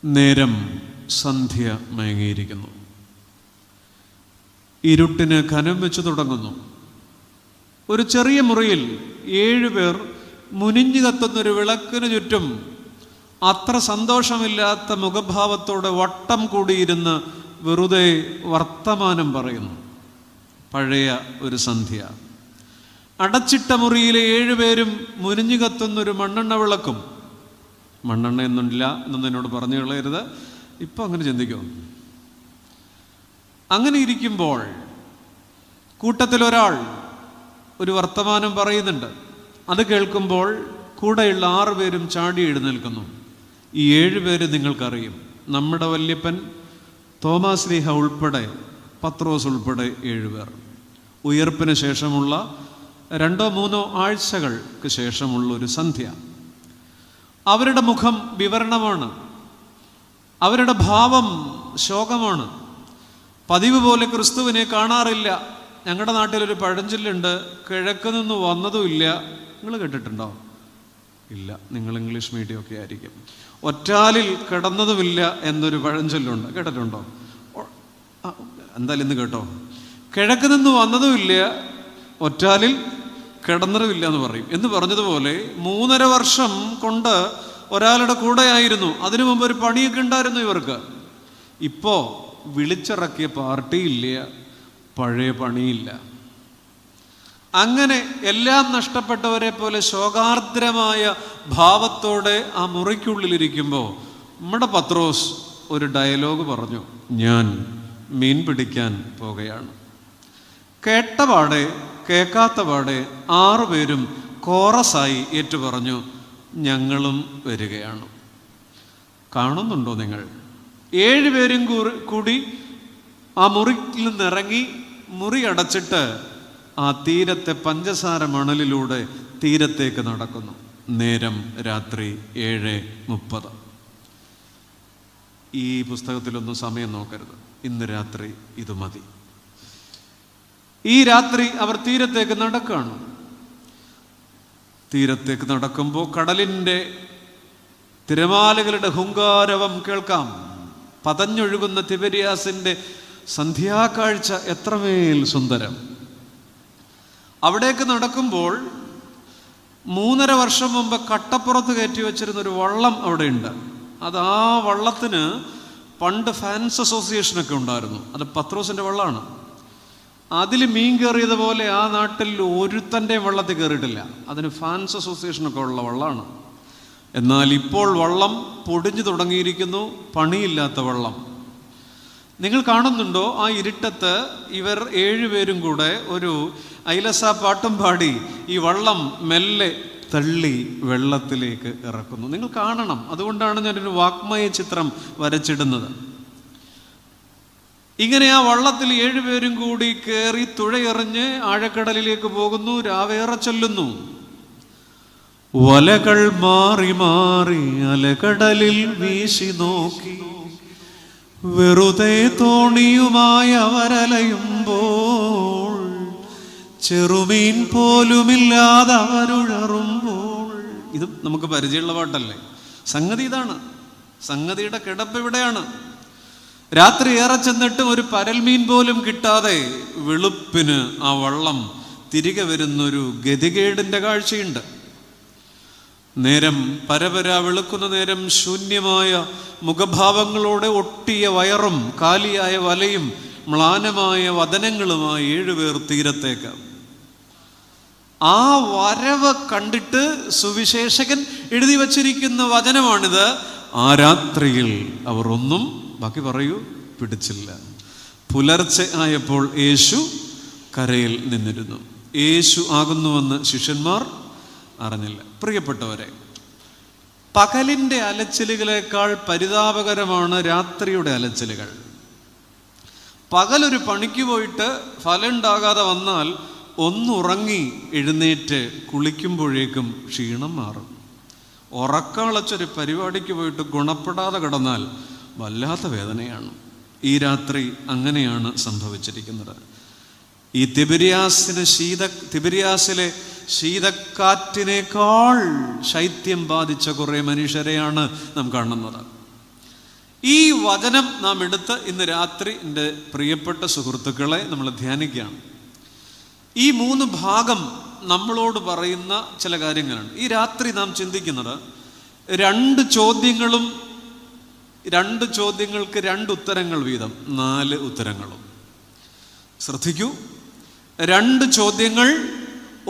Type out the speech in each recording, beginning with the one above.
നേരം സന്ധ്യ മയങ്ങിയിരിക്കുന്നു. ഇരുട്ടിന് കനം വെച്ച് തുടങ്ങുന്നു. ഒരു ചെറിയ മുറിയിൽ 7 പേർ മുനിഞ്ഞു കത്തുന്നൊരു വിളക്കിന് ചുറ്റും അത്ര സന്തോഷമില്ലാത്ത മുഖഭാവത്തോടെ വട്ടം കൂടിയിരുന്ന് വെറുതെ വർത്തമാനം പറയുന്നു. പഴയ ഒരു സന്ധ്യ. അടച്ചിട്ട മുറിയിലെ 7 പേരും മുനിഞ്ഞു കത്തുന്നൊരു മണ്ണെണ്ണ വിളക്കും. മണ്ണെണ്ണ ഒന്നുമില്ല എന്നൊന്നും എന്നോട് പറഞ്ഞു കളയരുത്. ഇപ്പം അങ്ങനെ ചിന്തിക്കുമോ? അങ്ങനെ ഇരിക്കുമ്പോൾ കൂട്ടത്തിലൊരാൾ ഒരു വർത്തമാനം പറയുന്നുണ്ട്. അത് കേൾക്കുമ്പോൾ കൂടെയുള്ള 6 പേരും ചാടി എഴുന്നേൽക്കുന്നു. ഈ 7 പേര് നിങ്ങൾക്കറിയും. നമ്മുടെ വല്യപ്പൻ തോമാസ് ലീഹ ഉൾപ്പെടെ, പത്രോസ് ഉൾപ്പെടെ 7 പേർ. ഉയർപ്പിന് ശേഷമുള്ള 2-3 ആഴ്ചകൾക്ക് ശേഷമുള്ള ഒരു സന്ധ്യ. അവരുടെ മുഖം വിവരണമാണ്, അവരുടെ ഭാവം ശോകമാണ്. പതിവ് പോലെ ക്രിസ്തുവിനെ കാണാറില്ല. ഞങ്ങളുടെ നാട്ടിലൊരു പഴഞ്ചൊല്ലുണ്ട്, കിഴക്ക് നിന്ന് വന്നതുമില്ല. നിങ്ങൾ കേട്ടിട്ടുണ്ടോ? ഇല്ല, നിങ്ങൾ ഇംഗ്ലീഷ് മീഡിയം ഒക്കെ ആയിരിക്കും. ഒറ്റാലിൽ കിടന്നതുമില്ല എന്നൊരു പഴഞ്ചൊല്ലുണ്ട്, കേട്ടിട്ടുണ്ടോ? എന്തായാലും ഇന്ന് കേട്ടോ. കിഴക്ക് നിന്ന് വന്നതുമില്ല, ഒറ്റാലിൽ കിടന്നതുമില്ല എന്ന് പറയും. എന്ന് പറഞ്ഞതുപോലെ 3.5 വർഷം കൊണ്ട് ഒരാളുടെ കൂടെയായിരുന്നു. അതിനു മുമ്പ് ഒരു പണിയൊക്കെ ഉണ്ടായിരുന്നു ഇവർക്ക്. ഇപ്പോൾ വിളിച്ചിറക്കിയ പാർട്ടിയില്ല, പഴയ പണിയില്ല. അങ്ങനെ എല്ലാം നഷ്ടപ്പെട്ടവരെ പോലെ ശോകാർദ്രമായ ഭാവത്തോടെ ആ മുറിക്കുള്ളിലിരിക്കുമ്പോൾ നമ്മുടെ പത്രോസ് ഒരു ഡയലോഗ് പറഞ്ഞു. ഞാൻ മീൻ പിടിക്കാൻ പോകുകയാണ്. കേട്ടപാടെ കേൾക്കാത്ത പാടെ 6 പേരും കോറസായി ഏറ്റു പറഞ്ഞു, ഞങ്ങളും വരികയാണ്. കാണുന്നുണ്ടോ നിങ്ങൾ? 7 പേരും കൂടി ആ മുറിയിൽ നിന്നിറങ്ങി മുറി അടച്ചിട്ട് ആ തീരത്തെ പഞ്ചസാര മണലിലൂടെ തീരത്തേക്ക് നടക്കുന്നു. നേരം രാത്രി 7:30. ഈ പുസ്തകത്തിലൊന്നും സമയം നോക്കരുത്. ഇന്ന് രാത്രി ഇത് മതി. ഈ രാത്രി അവർ തീരത്തേക്ക് നടക്കുകയാണ്. തീരത്തേക്ക് നടക്കുമ്പോൾ കടലിൻ്റെ തിരമാലകളുടെ ഹുങ്കാരവം കേൾക്കാം. പതഞ്ഞൊഴുകുന്ന തിബരിയാസിൻ്റെ സന്ധ്യാകാഴ്ച എത്രമേൽ സുന്ദരം. അവിടേക്ക് നടക്കുമ്പോൾ 3.5 വർഷം മുമ്പ് കട്ടപ്പുറത്ത് കയറ്റി വെച്ചിരുന്നൊരു വള്ളം അവിടെയുണ്ട്. അത് ആ വള്ളത്തിന് പണ്ട് ഫാൻസ് അസോസിയേഷനൊക്കെ ഉണ്ടായിരുന്നു. അത് പത്രോസിൻ്റെ വള്ളമാണ്. അതിൽ മീൻ കയറിയതുപോലെ ആ നാട്ടിൽ ഒരുത്തൻ്റെ വള്ളത്തിൽ കയറിയിട്ടില്ല. അതിന് ഫാൻസ് അസോസിയേഷനൊക്കെ ഉള്ള വള്ളമാണ്. എന്നാൽ ഇപ്പോൾ വള്ളം പൊടിഞ്ഞു തുടങ്ങിയിരിക്കുന്നു. പണിയില്ലാത്ത വള്ളം. നിങ്ങൾ കാണുന്നുണ്ടോ? ആ ഇരുട്ടത്ത് ഇവർ 7 പേരും കൂടെ ഒരു ഐലസ പാട്ടും പാടി ഈ വള്ളം മെല്ലെ തള്ളി വെള്ളത്തിലേക്ക് ഇറക്കുന്നു. നിങ്ങൾ കാണണം. അതുകൊണ്ടാണ് ഞാനൊരു വാഗ്മയ ചിത്രം വരച്ചിടുന്നത്. ഇങ്ങനെ ആ വള്ളത്തിൽ 7 പേരും കൂടി കയറി തുഴയെറിഞ്ഞ് ആഴക്കടലിലേക്ക് പോകുന്നു. രാവേറെ ചൊല്ലുന്നു. വലകൾ മാറി മാറി അലകടലിൽ വീശി നോക്കി, വെറുതെ തോണിയുമായി അവരലയുമ്പോൾ, ചെറുമീൻ പോലുമില്ലാതെ അവരുഴറുമ്പോൾ. ഇത് നമുക്ക് പരിചയമുള്ള പാട്ടല്ലേ? സംഗതി ഇതാണ്. സംഗതിയുടെ കിടപ്പ് ഇവിടെയാണ്. രാത്രി ഏറെ ചെന്നിട്ടും ഒരു പരൽമീൻ പോലും കിട്ടാതെ വെളുപ്പിന് ആ വള്ളം തിരികെ വരുന്നൊരു ഗതികേടിൻ്റെ കാഴ്ചയുണ്ട്. നേരം പരപര വെളുക്കുന്ന നേരം ശൂന്യമായ മുഖഭാവങ്ങളോടെ ഒട്ടിയ വയറും കാലിയായ വലയും മ്ലാനമായ വദനങ്ങളുമായി 7 പേർ തീരത്തേക്ക്. ആ വരവ് കണ്ടിട്ട് സുവിശേഷകൻ എഴുതി വച്ചിരിക്കുന്ന വചനമാണിത്. ആ രാത്രിയിൽ അവർ ഒന്നും, ബാക്കി പറയൂ, പിടിച്ചില്ല. പുലർച്ചെ ആയപ്പോൾ യേശു കരയിൽ നിന്നിരുന്നു. യേശു ആകുന്നുവെന്ന് ശിഷ്യന്മാർ അറിഞ്ഞില്ല. പ്രിയപ്പെട്ടവരെ, പകലിൻ്റെ അലച്ചിലുകളേക്കാൾ പരിതാപകരമാണ് രാത്രിയുടെ അലച്ചിലുകൾ. പകലൊരു പണിക്ക് പോയിട്ട് ഫലം ഉണ്ടാകാതെ വന്നാൽ ഒന്നുറങ്ങി എഴുന്നേറ്റ് കുളിക്കുമ്പോഴേക്കും ക്ഷീണം മാറും. ഉറക്കളച്ചൊരു പരിപാടിക്ക് പോയിട്ട് ഗുണപ്പെടാതെ കിടന്നാൽ വല്ലാത്ത വേദനയാണ്. ഈ രാത്രി അങ്ങനെയാണ് സംഭവിച്ചിരിക്കുന്നത്. ഈ തിബിരിയാസിലെ ശീതക്കാറ്റിനേക്കാൾ ശൈത്യം ബാധിച്ച കുറേ മനുഷ്യരെയാണ് നാം കാണുന്നത്. ഈ വചനം നാം എടുത്ത് ഇന്ന് രാത്രി എൻ്റെ പ്രിയപ്പെട്ട സുഹൃത്തുക്കളെ നമ്മൾ ധ്യാനിക്കുകയാണ്. ഈ 3 ഭാഗം നമ്മളോട് പറയുന്ന ചില കാര്യങ്ങളാണ്. ഈ രാത്രി നാം ചിന്തിക്കുന്നത് 2 ചോദ്യങ്ങൾക്ക് 2 ഉത്തരങ്ങൾ വീതം, 4 ഉത്തരങ്ങളും. ശ്രദ്ധിക്കൂ, 2 ചോദ്യങ്ങൾ,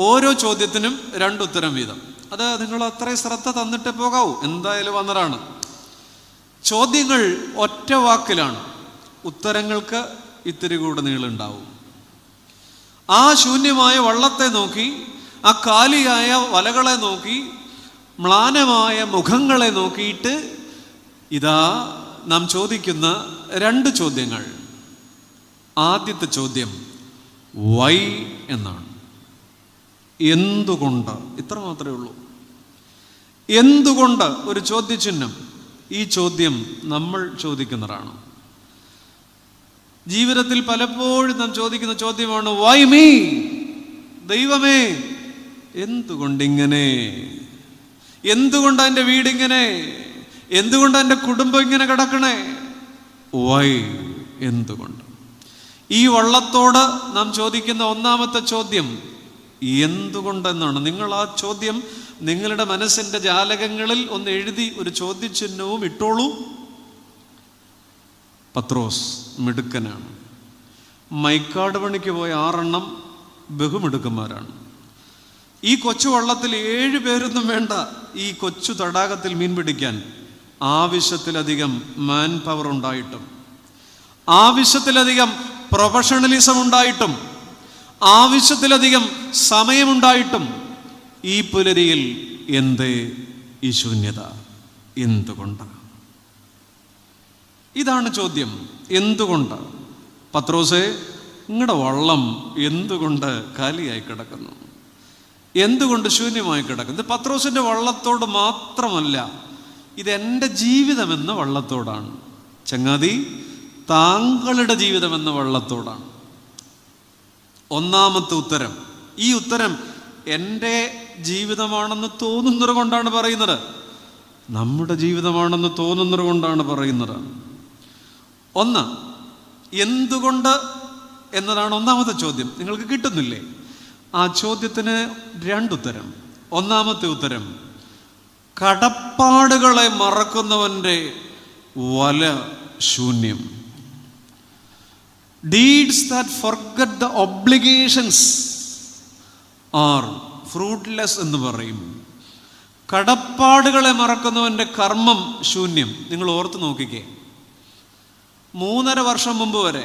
ഓരോ ചോദ്യത്തിനും 2 ഉത്തരം വീതം. അത് നിങ്ങൾ അത്രയും ശ്രദ്ധ തന്നിട്ടേ പോകാവൂ, എന്തായാലും വന്നതാണ്. ചോദ്യങ്ങൾ ഒറ്റ വാക്കിലാണ്, ഉത്തരങ്ങൾക്ക് ഇത്തിരി കൂടെ നീളുണ്ടാവും. ആ ശൂന്യമായ വള്ളത്തെ നോക്കി, ആ കാലിയായ വലകളെ നോക്കി, മ്ലാനമായ മുഖങ്ങളെ നോക്കിയിട്ട് ഇതാ നാം ചോദിക്കുന്ന 2 ചോദ്യങ്ങൾ. ആദ്യത്തെ ചോദ്യം വൈ എന്നാണ്. എന്തുകൊണ്ട്? ഇത്ര മാത്രമേ ഉള്ളൂ. എന്തുകൊണ്ട്? ഒരു ചോദ്യചിഹ്നം. ഈ ചോദ്യം നമ്മൾ ചോദിക്കുന്നതാണ്. ജീവിതത്തിൽ പലപ്പോഴും നാം ചോദിക്കുന്ന ചോദ്യമാണ് വൈ മീ? ദൈവമേ, എന്തുകൊണ്ടിങ്ങനെ? എന്തുകൊണ്ട് എൻ്റെ വീടിങ്ങനെ? എന്തുകൊണ്ട് എൻ്റെ കുടുംബം ഇങ്ങനെ കിടക്കണേ? വൈ? എന്തുകൊണ്ട്? ഈ വള്ളത്തോട് നാം ചോദിക്കുന്ന ഒന്നാമത്തെ ചോദ്യം എന്തുകൊണ്ടെന്നാണ്. നിങ്ങൾ ആ ചോദ്യം നിങ്ങളുടെ മനസ്സിൻ്റെ ജാലകങ്ങളിൽ ഒന്ന് എഴുതി ഒരു ചോദ്യചിഹ്നവും ഇട്ടോളൂ. പത്രോസ് മിടുക്കനാണ്. മൈക്കാട് പണിക്ക് പോയ 6 എണ്ണം ബഹുമിടുക്കന്മാരാണ്. ഈ കൊച്ചു വള്ളത്തിൽ 7 പേരൊന്നും വേണ്ട. ഈ കൊച്ചു തടാകത്തിൽ മീൻ പിടിക്കാൻ ആവശ്യത്തിലധികം മാൻ പവർ ഉണ്ടായിട്ടും, ആവശ്യത്തിലധികം പ്രൊഫഷണലിസം ഉണ്ടായിട്ടും, ആവശ്യത്തിലധികം സമയമുണ്ടായിട്ടും ഈ പുലരിയിൽ എന്തേ ഈ ശൂന്യത? എന്തുകൊണ്ട്? ഇതാണ് ചോദ്യം. എന്തുകൊണ്ട്? പത്രോസേ, നിങ്ങളുടെ വള്ളം എന്തുകൊണ്ട് കാലിയായി കിടക്കുന്നു? എന്തുകൊണ്ട് ശൂന്യമായി കിടക്കുന്നു? ഇത് പത്രോസിൻ്റെ വള്ളത്തോട് മാത്രമല്ല, ഇതെൻ്റെ ജീവിതമെന്ന വള്ളത്തോടാണ്. ചങ്ങാതി, താങ്കളുടെ ജീവിതമെന്ന വള്ളത്തോടാണ്. ഒന്നാമത്തെ ഉത്തരം. ഈ ഉത്തരം എൻ്റെ ജീവിതമാണെന്ന് തോന്നുന്നത് കൊണ്ടാണ് പറയുന്നത്, നമ്മുടെ ജീവിതമാണെന്ന് തോന്നുന്നത് കൊണ്ടാണ് പറയുന്നത്. ഒന്ന്, എന്തുകൊണ്ട് എന്നതാണ് ഒന്നാമത്തെ ചോദ്യം. നിങ്ങൾക്ക് കിട്ടുന്നില്ലേ? ആ ചോദ്യത്തിന് 2 ഉത്തരം. ഒന്നാമത്തെ ഉത്തരം, കടപ്പാടുകളെ മറക്കുന്നവൻ്റെ വല ശൂന്യം. Deeds that forget the obligations are fruitless എന്ന് പറയും. കടപ്പാടുകളെ മറക്കുന്നവൻ്റെ കർമ്മം ശൂന്യം. നിങ്ങൾ ഓർത്ത് നോക്കിക്കേ, 3.5 വർഷം മുമ്പ് വരെ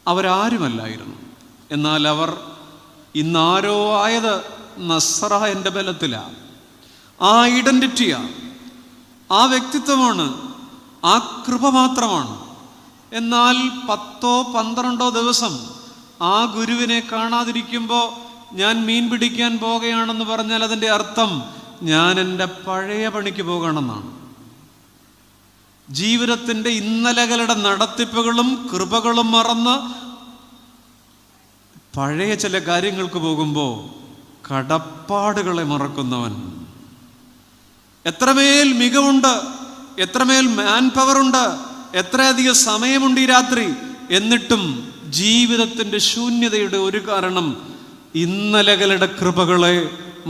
അവരാരുമല്ലായിരുന്നു. എന്നാൽ അവർ ഇന്നാരോ ആയത് നസ്രായൻ്റെ ബലത്തിലാണ്. ആ ഐഡൻറ്റിറ്റിയാണ്, ആ വ്യക്തിത്വമാണ്, ആ കൃപ മാത്രമാണ്. എന്നാൽ 10-12 ദിവസം ആ ഗുരുവിനെ കാണാതിരിക്കുമ്പോൾ ഞാൻ മീൻ പിടിക്കാൻ പോകുകയാണെന്ന് പറഞ്ഞാൽ അതിൻ്റെ അർത്ഥം ഞാൻ എൻ്റെ പഴയ പണിക്ക് പോകണമെന്നാണ്. ജീവിതത്തിൻ്റെ ഇന്നലകളുടെ നടത്തിപ്പുകളും കൃപകളും മറന്ന് പഴയ ചില കാര്യങ്ങൾക്ക് പോകുമ്പോൾ കടപ്പാടുകളെ മറക്കുന്നവൻ. എത്രമേൽ മികവുണ്ട്, എത്രമേൽ മാൻ പവറുണ്ട്, എത്രയധികം സമയമുണ്ട് ഈ രാത്രി, എന്നിട്ടും ജീവിതത്തിൻ്റെ ശൂന്യതയുടെ ഒരു കാരണം ഇന്നലകളുടെ കൃപകളെ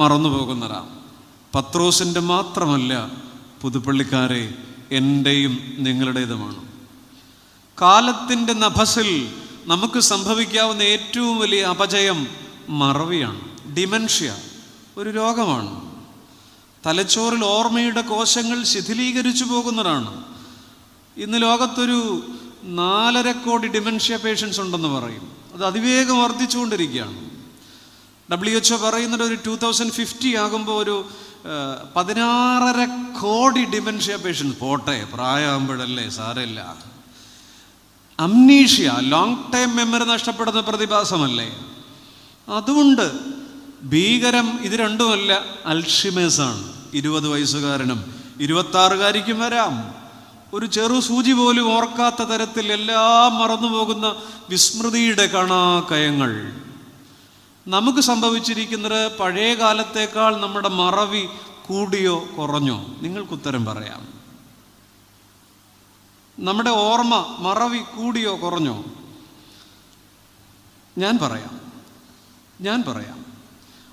മറന്നു പോകുന്നതാണ്. പത്രോസിൻ്റെ മാത്രമല്ല, പുതുപ്പള്ളിക്കാരെ, എൻ്റെയും നിങ്ങളുടേതുമാണ്. കാലത്തിൻ്റെ നഭസിൽ നമുക്ക് സംഭവിക്കാവുന്ന ഏറ്റവും വലിയ അപജയം മറവിയാണ്. ഡിമെൻഷ്യ ഒരു രോഗമാണ്. തലച്ചോറിൽ ഓർമ്മയുടെ കോശങ്ങൾ ശിഥിലീകരിച്ചു പോകുന്നതാണ്. ഇന്ന് ലോകത്തൊരു 4.5 കോടി ഡിമെൻഷ്യ പേഷ്യൻസ് ഉണ്ടെന്ന് പറയും. അത് അതിവേഗം വർദ്ധിച്ചുകൊണ്ടിരിക്കുകയാണ്. WHO പറയുന്നത് ഒരു 2050 ആകുമ്പോൾ ഒരു 16.5 കോടി ഡിമെൻഷ്യ പേഷ്യൻസ്. പോട്ടെ, പ്രായമാകുമ്പോഴല്ലേ, സാരമില്ല. അംനീഷ്യ, ലോങ് ടൈം മെമ്മറി നഷ്ടപ്പെടുന്ന പ്രതിഭാസമല്ലേ, അതുകൊണ്ട് ഭീകരം. ഇത് രണ്ടുമല്ല, അൽഷിമേഴ്സാണ്. 20 വയസ്സുകാരനും 26കാരിക്കും വരാം. ഒരു ചെറു സൂചി പോലും ഓർക്കാത്ത തരത്തിൽ എല്ലാം മറന്നുപോകുന്ന വിസ്മൃതിയുടെ കണാകയങ്ങൾ. നമുക്ക് സംഭവിച്ചിരിക്കുന്നത് പഴയ കാലത്തേക്കാൾ നമ്മുടെ മറവി കൂടിയോ കുറഞ്ഞോ? നിങ്ങൾക്കുത്തരം പറയാം. നമ്മുടെ ഓർമ്മ മറവി കൂടിയോ കുറഞ്ഞോ? ഞാൻ പറയാം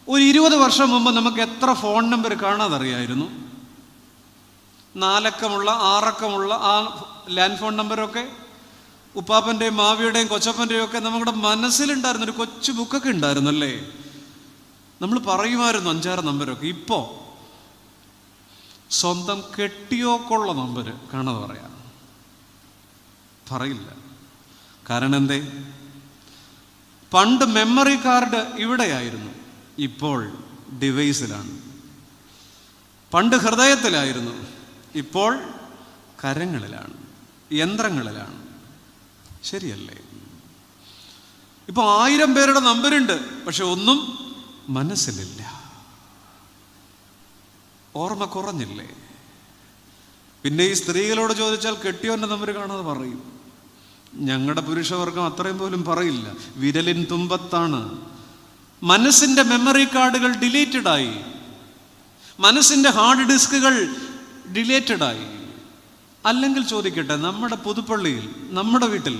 ഒരു 20 വർഷം മുമ്പ് നമുക്ക് എത്ര ഫോൺ നമ്പർ കാണാതറിയായിരുന്നു? 4 അക്കമുള്ള 6 അക്കമുള്ള ആ ലാൻഡ് ഫോൺ നമ്പരൊക്കെ ഉപ്പാപ്പൻ്റെയും മാവിയുടെയും കൊച്ചപ്പൻ്റെയും ഒക്കെ നമ്മുടെ മനസ്സിലുണ്ടായിരുന്നു. ഒരു കൊച്ചു ബുക്കൊക്കെ ഉണ്ടായിരുന്നല്ലേ, നമ്മൾ പറയുമായിരുന്നു 5-6 നമ്പരൊക്കെ. ഇപ്പോൾ സ്വന്തം കെട്ടിയോക്കുള്ള നമ്പർ കാണാതെ പറയില്ല. കാരണം എന്തേ? പണ്ട് മെമ്മറി കാർഡ് ഇവിടെയായിരുന്നു, ഇപ്പോൾ ഡിവൈസിലാണ്. പണ്ട് ഹൃദയത്തിലായിരുന്നു, ഇപ്പോൾ കരങ്ങളിലാണ്, യന്ത്രങ്ങളിലാണ്. ശരിയല്ലേ? ഇപ്പോൾ 1000 പേരുടെ നമ്പരുണ്ട്, പക്ഷെ ഒന്നും മനസ്സിലില്ല. ഓർമ്മ കുറഞ്ഞില്ലേ? പിന്നെ ഈ സ്ത്രീകളോട് ചോദിച്ചാൽ കെട്ടിയോൻ്റെ നമ്പർ കാണാതെ പറയും. ഞങ്ങളുടെ പുരുഷവർഗം അത്രയും പോലും പറയില്ല. വിരലിൻ തുമ്പത്താണ്. മനസ്സിൻ്റെ മെമ്മറി കാർഡുകൾ ഡിലീറ്റഡായി, മനസ്സിൻ്റെ ഹാർഡ് ഡിസ്കുകൾ ഡിലീറ്റഡായി. അല്ലെങ്കിൽ ചോദിക്കട്ടെ, നമ്മുടെ പുതുപ്പള്ളിയിൽ, നമ്മുടെ വീട്ടിൽ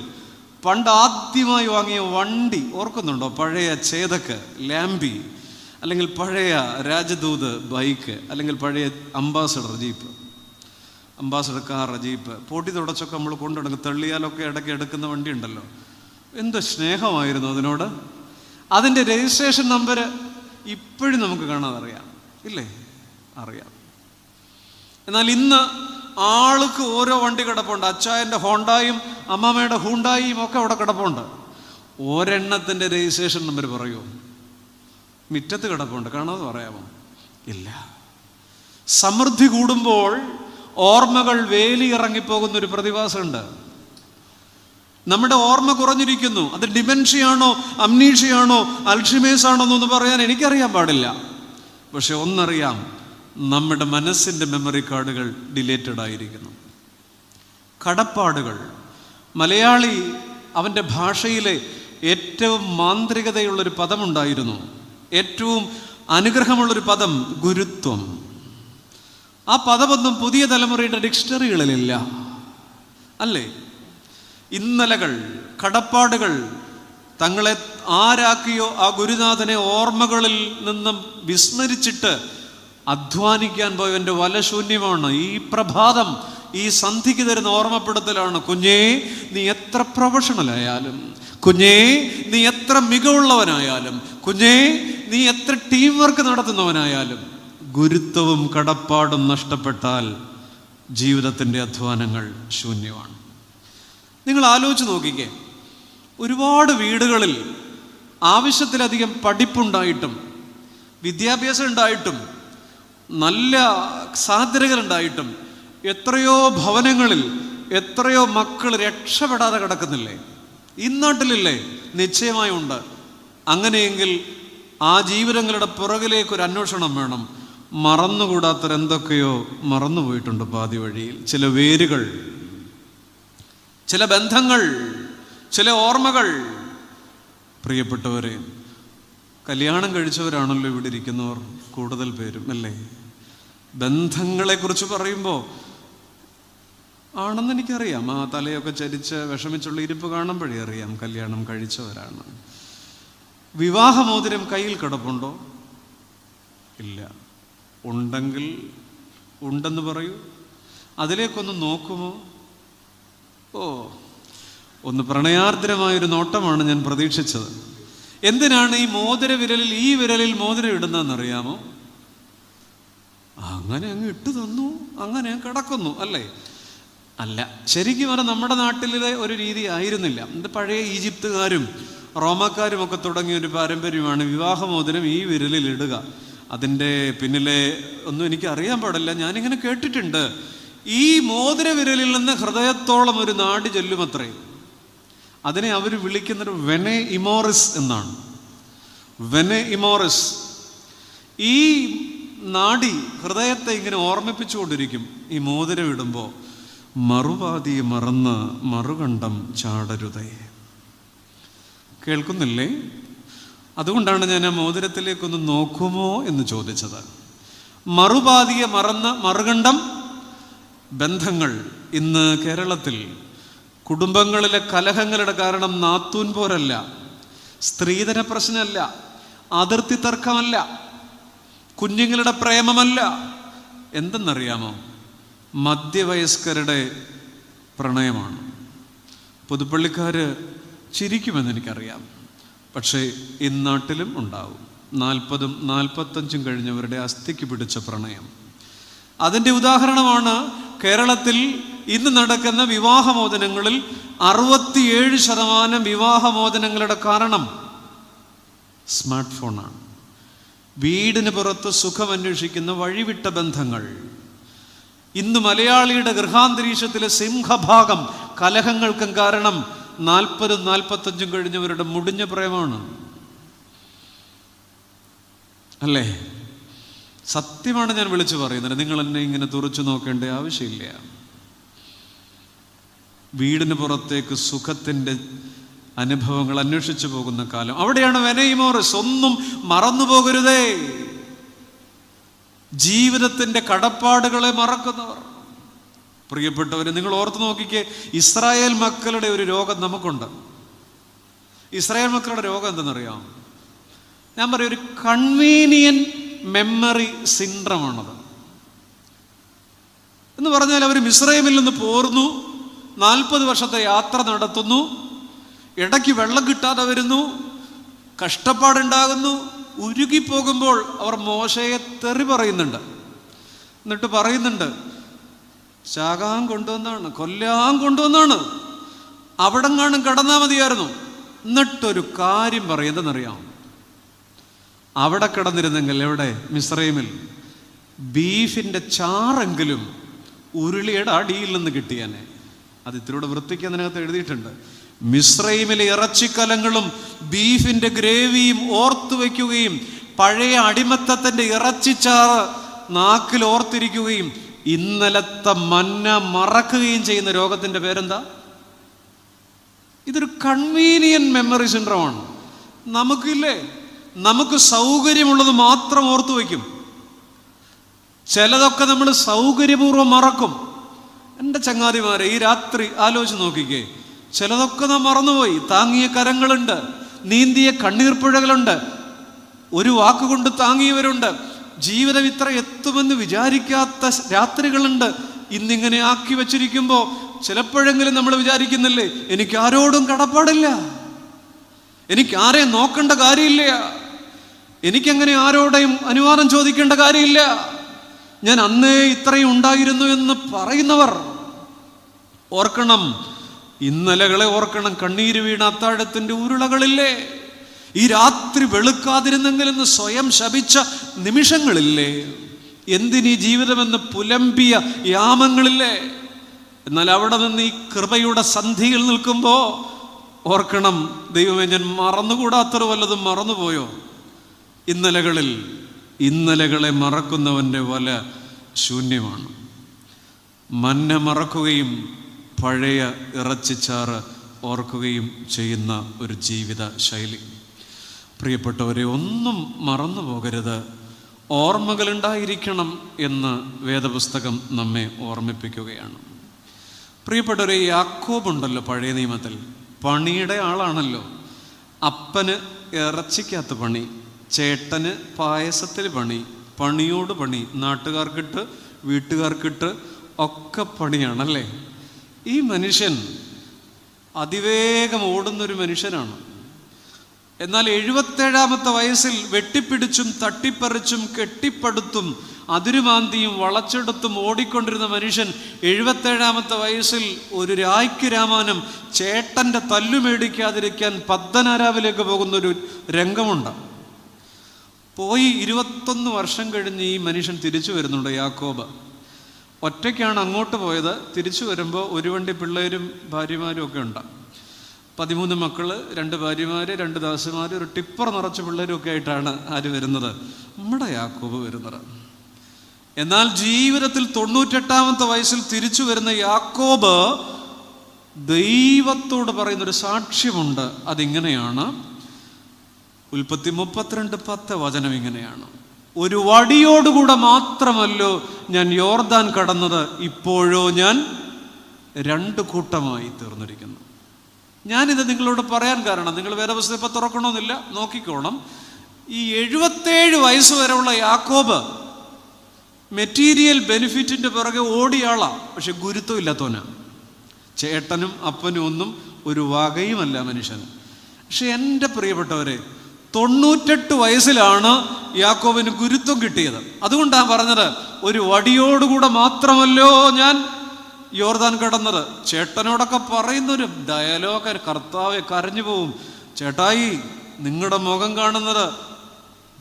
പണ്ട് ആദ്യമായി വാങ്ങിയ വണ്ടി ഓർക്കുന്നുണ്ടോ? പഴയ ചേതക്ക്, ലാംബി, അല്ലെങ്കിൽ പഴയ രാജദൂത് ബൈക്ക്, അല്ലെങ്കിൽ പഴയ ambassador jeep, ambassador car, jeep പൊട്ടി തുടച്ചൊക്കെ നമ്മൾ കൊണ്ടുനടക്കും. തള്ളിയാലൊക്കെ ഇടയ്ക്ക് എടുക്കുന്ന വണ്ടി ഉണ്ടല്ലോ. എന്ത് സ്നേഹമായിരുന്നു അതിനോട്. അതിൻ്റെ രജിസ്ട്രേഷൻ നമ്പർ ഇപ്പോഴും നമുക്ക് കാണാതറിയാം, ഇല്ലേ? അറിയാം. എന്നാൽ ഇന്ന് ആൾക്ക് ഓരോ വണ്ടി കിടപ്പുണ്ട്. അച്ചായൻ്റെ ഹോണ്ടായും അമ്മാമ്മയുടെ ഹൂണ്ടായും ഒക്കെ അവിടെ കിടപ്പുണ്ട്. ഒരെണ്ണത്തിൻ്റെ രജിസ്ട്രേഷൻ നമ്പർ പറയുമോ? മുറ്റത്ത് കിടപ്പുണ്ട്, കാണാതെ പറയാമോ? ഇല്ല. സമൃദ്ധി കൂടുമ്പോൾ ഓർമ്മകൾ വേലി ഇറങ്ങിപ്പോകുന്നൊരു പ്രതിഭാസമുണ്ട്. നമ്മുടെ ഓർമ്മ കുറഞ്ഞിരിക്കുന്നു. അത് ഡിമെൻഷ്യയാണോ, അംനീഷ്യയാണോ, അൽഷിമേഴ്സ് ആണോ എന്നൊന്ന് പറയാൻ എനിക്കറിയാൻ പാടില്ല. പക്ഷെ ഒന്നറിയാം, നമ്മുടെ മനസ്സിൻ്റെ മെമ്മറി കാർഡുകൾ ഡിലേറ്റഡ് ആയിരിക്കുന്നു. കടപ്പാടുകൾ. മലയാളി അവൻ്റെ ഭാഷയിലെ ഏറ്റവും മാന്ത്രികതയുള്ളൊരു പദമുണ്ടായിരുന്നു, ഏറ്റവും അനുഗ്രഹമുള്ളൊരു പദം ഗുരുത്വം. ആ പദമൊന്നും പുതിയ തലമുറയുടെ ഡിക്ഷണറികളിലില്ല, അല്ലേ? ഇന്നലകൾ, കടപ്പാടുകൾ തങ്ങളെ ആരാക്കിയോ ആ ഗുരുനാഥനെ ഓർമ്മകളിൽ നിന്നും വിസ്മരിച്ചിട്ട് അധ്വാനിക്കാൻ പോയവൻ്റെ വലശൂന്യമാണ്. ഈ പ്രഭാതം, ഈ സന്ധിക്ക് തരുന്ന ഓർമ്മപ്പെടുത്തലാണ്. കുഞ്ഞേ, നീ എത്ര പ്രൊഫഷണലായാലും, കുഞ്ഞേ നീ എത്ര മികവുള്ളവനായാലും, കുഞ്ഞേ നീ എത്ര ടീം വർക്ക് നടത്തുന്നവനായാലും, ഗുരുത്വവും കടപ്പാടും നഷ്ടപ്പെട്ടാൽ ജീവിതത്തിൻ്റെ അധ്വാനങ്ങൾ ശൂന്യമാണ്. നിങ്ങൾ ആലോചിച്ച് നോക്കിക്കേ, ഒരുപാട് വീടുകളിൽ ആവശ്യത്തിലധികം പഠിപ്പുണ്ടായിട്ടും വിദ്യാഭ്യാസം ഉണ്ടായിട്ടും നല്ല സാധ്യതകളുണ്ടായിട്ടും എത്രയോ ഭവനങ്ങളിൽ എത്രയോ മക്കൾ രക്ഷപ്പെടാതെ കിടക്കുന്നില്ലേ? ഇന്നാട്ടിലില്ലേ? നിശ്ചയമായും ഉണ്ട്. അങ്ങനെയെങ്കിൽ ആ ജീവിതങ്ങളുടെ പുറകിലേക്കൊരു അന്വേഷണം വേണം. മറന്നുകൂടാത്തൊരെന്തൊക്കെയോ മറന്നുപോയിട്ടുണ്ട് പാതി വഴിയിൽ. ചില വേരുകൾ, ചില ബന്ധങ്ങൾ, ചില ഓർമ്മകൾ. പ്രിയപ്പെട്ടവരെ, കല്യാണം കഴിച്ചവരാണല്ലോ ഇവിടെ ഇരിക്കുന്നവർ കൂടുതൽ പേരും, അല്ലേ? ബന്ധങ്ങളെക്കുറിച്ച് പറയുമ്പോൾ ആണെന്ന് എനിക്കറിയാം. ആ തലയൊക്കെ ചരിച്ച് വിഷമിച്ചുള്ള ഇരിപ്പ് കാണുമ്പോഴേ അറിയാം കല്യാണം കഴിച്ചവരാണ്. വിവാഹമോതിരം കയ്യിൽ കിടപ്പുണ്ടോ? ഇല്ല. ഉണ്ടെങ്കിൽ ഉണ്ടെന്ന് പറയൂ. അതിലേക്കൊന്ന് നോക്കുമോ? ഒന്ന് പ്രണയാർദ്രമായൊരു നോട്ടമാണ് ഞാൻ പ്രതീക്ഷിച്ചത്. എന്തിനാണ് ഈ മോതിര വിരലിൽ, ഈ വിരലിൽ മോതിരം ഇടുന്നതെന്നറിയാമോ? അങ്ങനെ അങ്ങ് ഇട്ടു തന്നു, അങ്ങനെ കിടക്കുന്നു, അല്ലേ? അല്ല, ശരിക്കും അത് നമ്മുടെ നാട്ടിലെ ഒരു രീതി ആയിരുന്നില്ല. ഇത് പഴയ ഈജിപ്തുകാരും റോമാക്കാരും ഒക്കെ തുടങ്ങിയ ഒരു പാരമ്പര്യമാണ് വിവാഹമോതിരം ഈ വിരലിൽ ഇടുക. അതിൻ്റെ പിന്നിലെ ഒന്നും എനിക്ക് അറിയാൻ പാടില്ല, ഞാനിങ്ങനെ കേട്ടിട്ടുണ്ട്. ഈ മോതിര വിരലിൽ നിന്ന് ഹൃദയത്തോളം ഒരു നാടി ചൊല്ലുമത്രേ. അതിനെ അവർ വിളിക്കുന്നത് വെനെ ഇമോറിസ് എന്നാണ്. വെനെ ഇമോറിസ്. ഈ നാടി ഹൃദയത്തെ ഇങ്ങനെ ഓർമ്മിപ്പിച്ചുകൊണ്ടിരിക്കും. ഈ മോതിരം ഇടുമ്പോൾ മറുപാതി മറന്ന് മറുകണ്ഠം ചാടരുതേ. കേൾക്കുന്നില്ലേ? അതുകൊണ്ടാണ് ഞാൻ ആ മോതിരത്തിലേക്കൊന്ന് നോക്കുമോ എന്ന് ചോദിച്ചത്. മറുപാതിയെ മറന്ന് മറുകണ്ഠം ബന്ധങ്ങൾ ഇന്ന് കേരളത്തിൽ കുടുംബങ്ങളിലെ കലഹങ്ങളുടെ കാരണം നാത്തൂൻ പോരല്ല, സ്ത്രീധന പ്രശ്നമല്ല, അതിർത്തി തർക്കമല്ല, കുഞ്ഞുങ്ങളുടെ പ്രേമമല്ല. എന്തെന്നറിയാമോ? മധ്യവയസ്കരുടെ പ്രണയമാണ്. പുതുപ്പള്ളിക്കാർ ചിരിക്കുമെന്ന് എനിക്കറിയാം, പക്ഷേ ഇന്നാട്ടിലും ഉണ്ടാവും 40ഉം 45ഉം കഴിഞ്ഞവരുടെ അസ്ഥിക്ക് പിടിച്ച പ്രണയം. അതിൻ്റെ ഉദാഹരണമാണ് കേരളത്തിൽ ഇന്ന് നടക്കുന്ന വിവാഹമോചനങ്ങളിൽ 67% വിവാഹമോചനങ്ങളുടെ കാരണം സ്മാർട്ട് ഫോണാണ്. വീടിന് പുറത്ത് സുഖമന്വേഷിക്കുന്ന വഴിവിട്ട ബന്ധങ്ങൾ. ഇന്ന് മലയാളിയുടെ ഗൃഹാന്തരീക്ഷത്തിലെ സിംഹഭാഗം കലഹങ്ങൾക്കും കാരണം 40ഉം 45ഉം കഴിഞ്ഞവരുടെ മുടിഞ്ഞ പ്രേമമാണ്. അല്ലേ? സത്യമാണ് ഞാൻ വിളിച്ചു പറയുന്നത്. നിങ്ങൾ എന്നെ ഇങ്ങനെ തുറച്ചു നോക്കേണ്ട ആവശ്യമില്ല. വീടിന് പുറത്തേക്ക് സുഖത്തിൻ്റെ അനുഭവങ്ങൾ അന്വേഷിച്ചു പോകുന്ന കാലം. അവിടെയാണ് വെനൈമോറിസ്. ഒന്നും മറന്നു പോകരുതേ. ജീവിതത്തിൻ്റെ കടപ്പാടുകളെ മറക്കുന്നവർ. പ്രിയപ്പെട്ടവരെ, നിങ്ങൾ ഓർത്ത് നോക്കിക്കേ, ഇസ്രായേൽ മക്കളുടെ ഒരു രോഗം നമുക്കുണ്ട്. ഇസ്രായേൽ മക്കളുടെ രോഗം എന്തെന്നറിയാം? ഞാൻ പറയും, ഒരു കൺവീനിയൻറ്റ് മെമ്മറി സിൻഡ്രമാണത്. എന്ന് പറഞ്ഞാൽ അവർ മിസ്രൈമിൽ നിന്ന് പോർന്നു, 40 വർഷത്തെ യാത്ര നടത്തുന്നു, ഇടയ്ക്ക് വെള്ളം കിട്ടാതെ വരുന്നു, കഷ്ടപ്പാടുണ്ടാകുന്നു. ഉരുകിപ്പോകുമ്പോൾ അവർ മോശയെ തെറി പറയുന്നുണ്ട്. എന്നിട്ട് പറയുന്നുണ്ട്, ചാകാൻ കൊണ്ടുവന്നാണ്, കൊല്ലാൻ കൊണ്ടുവന്നാണ്, അവിടെങ്ങാനും കടന്നാൽ മതിയായിരുന്നു. എന്നിട്ടൊരു കാര്യം പറയുന്നതെന്നറിയാം? അവിടെ കിടന്നിരുന്നെങ്കിൽ, എവിടെ? മിസ്രൈമിൽ, ബീഫിൻ്റെ ചാറെങ്കിലും ഉരുളിയുടെ അടിയിൽ നിന്ന് കിട്ടിയാനെ. അത് ഇത്തിരിയുടെ വൃത്തിക്ക് അതിനകത്ത് എഴുതിയിട്ടുണ്ട്. മിസ്രൈമിലെ ഇറച്ചിക്കലങ്ങളും ബീഫിൻ്റെ ഗ്രേവിയും ഓർത്തു വയ്ക്കുകയും പഴയ അടിമത്തത്തിൻ്റെ ഇറച്ചിച്ചാറ് നാക്കിൽ ഓർത്തിരിക്കുകയും ഇന്നലത്തെ മന്ന മറക്കുകയും ചെയ്യുന്ന രോഗത്തിൻ്റെ പേരെന്താ? ഇതൊരു കൺവീനിയൻറ്റ് മെമ്മറി സിൻഡ്രോമാണ്. നമുക്കില്ലേ, നമുക്ക് സൗകര്യമുള്ളത് മാത്രം ഓർത്തു വയ്ക്കും. ചിലതൊക്കെ നമ്മൾ സൗകര്യപൂർവ്വം മറക്കും. എൻ്റെ ചങ്ങാതിമാരെ, ഈ രാത്രി ആലോചിച്ച് നോക്കിക്കേ, ചിലതൊക്കെ നാം മറന്നുപോയി. താങ്ങിയ കരങ്ങളുണ്ട്, നീന്തിയ കണ്ണീർപ്പുഴകളുണ്ട്, ഒരു വാക്കുകൊണ്ട് താങ്ങിയവരുണ്ട്. ജീവിതം ഇത്ര എത്തുമെന്ന് വിചാരിക്കാത്ത രാത്രികളുണ്ട്. ഇന്നിങ്ങനെ ആക്കി വച്ചിരിക്കുമ്പോൾ ചിലപ്പോഴെങ്കിലും നമ്മൾ വിചാരിക്കുന്നില്ലേ, എനിക്ക് ആരോടും കടപ്പാടില്ല, എനിക്ക് ആരെയും നോക്കേണ്ട കാര്യമില്ല, എനിക്കങ്ങനെ ആരോടെയും അനുവാദം ചോദിക്കേണ്ട കാര്യമില്ല, ഞാൻ അന്നേ ഇത്രയും ഉണ്ടായിരുന്നു എന്ന് പറയുന്നവർ ഓർക്കണം, ഇന്നലകളെ ഓർക്കണം. കണ്ണീര് വീണ അത്താഴത്തിൻ്റെ ഉരുളകളില്ലേ? ഈ രാത്രി വെളുക്കാതിരുന്നെങ്കിലെന്ന് സ്വയം ശപിച്ച നിമിഷങ്ങളില്ലേ? എന്തിനീ ജീവിതമെന്ന് പുലമ്പിയ യാമങ്ങളില്ലേ? എന്നാൽ അവിടെ നിന്ന് ഈ കൃപയുടെ സന്ധിയിൽ നിൽക്കുമ്പോൾ ഓർക്കണം, ദൈവമേ, ഞാൻ മറന്നുകൂടാത്തൊരു വല്ലതും മറന്നുപോയോ? ഇന്നലകളെ മറക്കുന്നവൻ്റെ വല ശൂന്യമാണ്. മന്ന മറക്കുകയും പഴയ ഇറച്ചിച്ചാറ് ഓർക്കുകയും ചെയ്യുന്ന ഒരു ജീവിത ശൈലി. പ്രിയപ്പെട്ടവരെ, ഒന്നും മറന്നു പോകരുത്, ഓർമ്മകളുണ്ടായിരിക്കണം എന്ന് വേദപുസ്തകം നമ്മെ ഓർമ്മിപ്പിക്കുകയാണ്. പ്രിയപ്പെട്ടവരെ, യാക്കോബ് ഉണ്ടല്ലോ, പഴയ നിയമത്തിൽ പണിയുടെ ആളാണല്ലോ. അപ്പന് ഇറച്ചിക്കകത്ത് പണി, ചേട്ടന് പായസത്തിൽ പണി, പണിയോട് പണി, നാട്ടുകാർക്കിട്ട് വീട്ടുകാർക്കിട്ട് ഒക്കെ പണിയാണല്ലേ. ഈ മനുഷ്യൻ അതിവേഗം ഓടുന്നൊരു മനുഷ്യനാണ്. എന്നാൽ 77-ാമത്തെ വയസ്സിൽ വെട്ടിപ്പിടിച്ചും തട്ടിപ്പറിച്ചും കെട്ടിപ്പടുത്തും അതിരുമാന്തിയും വളച്ചെടുത്തും ഓടിക്കൊണ്ടിരുന്ന മനുഷ്യൻ 77-ാമത്തെ വയസ്സിൽ ഒരു രായ്ക്ക് രാമാനം ചേട്ടൻ്റെ തല്ലുമേടിക്കാതിരിക്കാൻ പദ്മനാരാവിലേക്ക് പോകുന്നൊരു രംഗമുണ്ട്. പോയി 21 വർഷം കഴിഞ്ഞ് ഈ മനുഷ്യൻ തിരിച്ചു വരുന്നുണ്ട്. യാക്കോബ് ഒറ്റയ്ക്കാണ് അങ്ങോട്ട് പോയത്. തിരിച്ചു വരുമ്പോൾ ഒരു വണ്ടി പിള്ളേരും ഭാര്യമാരും ഒക്കെ ഉണ്ട്. 13 മക്കൾ, 2 ഭാര്യമാർ, 2 ദാസന്മാർ, ഒരു ടിപ്പർ നിറച്ച് പിള്ളേരും ഒക്കെ ആയിട്ടാണ് ആര് വരുന്നത്? നമ്മുടെ യാക്കോബ് വരുന്നത്. എന്നാൽ ജീവിതത്തിൽ 98-ാമത്തെ വയസ്സിൽ തിരിച്ചു വരുന്ന യാക്കോബ് ദൈവത്തോട് പറയുന്നൊരു സാക്ഷ്യമുണ്ട്. അതിങ്ങനെയാണ്, ഉൽപ്പത്തി 32:10 വചനം ഇങ്ങനെയാണ്: ഒരു വടിയോടുകൂടെ മാത്രമല്ലോ ഞാൻ യോർദാൻ കടന്നത്, ഇപ്പോഴോ ഞാൻ 2 കൂട്ടമായി തീർന്നിരിക്കുന്നു. ഞാനിത് നിങ്ങളോട് പറയാൻ കാരണം, നിങ്ങൾ വേദപുസ്തകം ഇപ്പം തുറക്കണമെന്നില്ല, നോക്കിക്കോണം. ഈ 77 വയസ്സ് വരെയുള്ള യാക്കോബ് മെറ്റീരിയൽ ബെനിഫിറ്റിൻ്റെ പിറകെ ഓടിയാളാണ്, പക്ഷെ ഗുരുത്വം ഇല്ലാത്തവനാ. ചേട്ടനും അപ്പനും ഒന്നും ഒരു വകയുമല്ല മനുഷ്യന്. പക്ഷെ എൻ്റെ പ്രിയപ്പെട്ടവരെ, 98 വയസ്സിലാണ് യാക്കോബിന് ഗുരുത്വം കിട്ടിയത്. അതുകൊണ്ടാണ് പറഞ്ഞത്, ഒരു വടിയോടുകൂടെ മാത്രമല്ലോ ഞാൻ യോർദാൻ കടന്നത്. ചേട്ടനോടൊക്കെ പറയുന്നൊരു ഡയലോഗ് കർത്താവെ കരഞ്ഞു പോവും. ചേട്ടായി, നിങ്ങളുടെ മുഖം കാണുന്നത്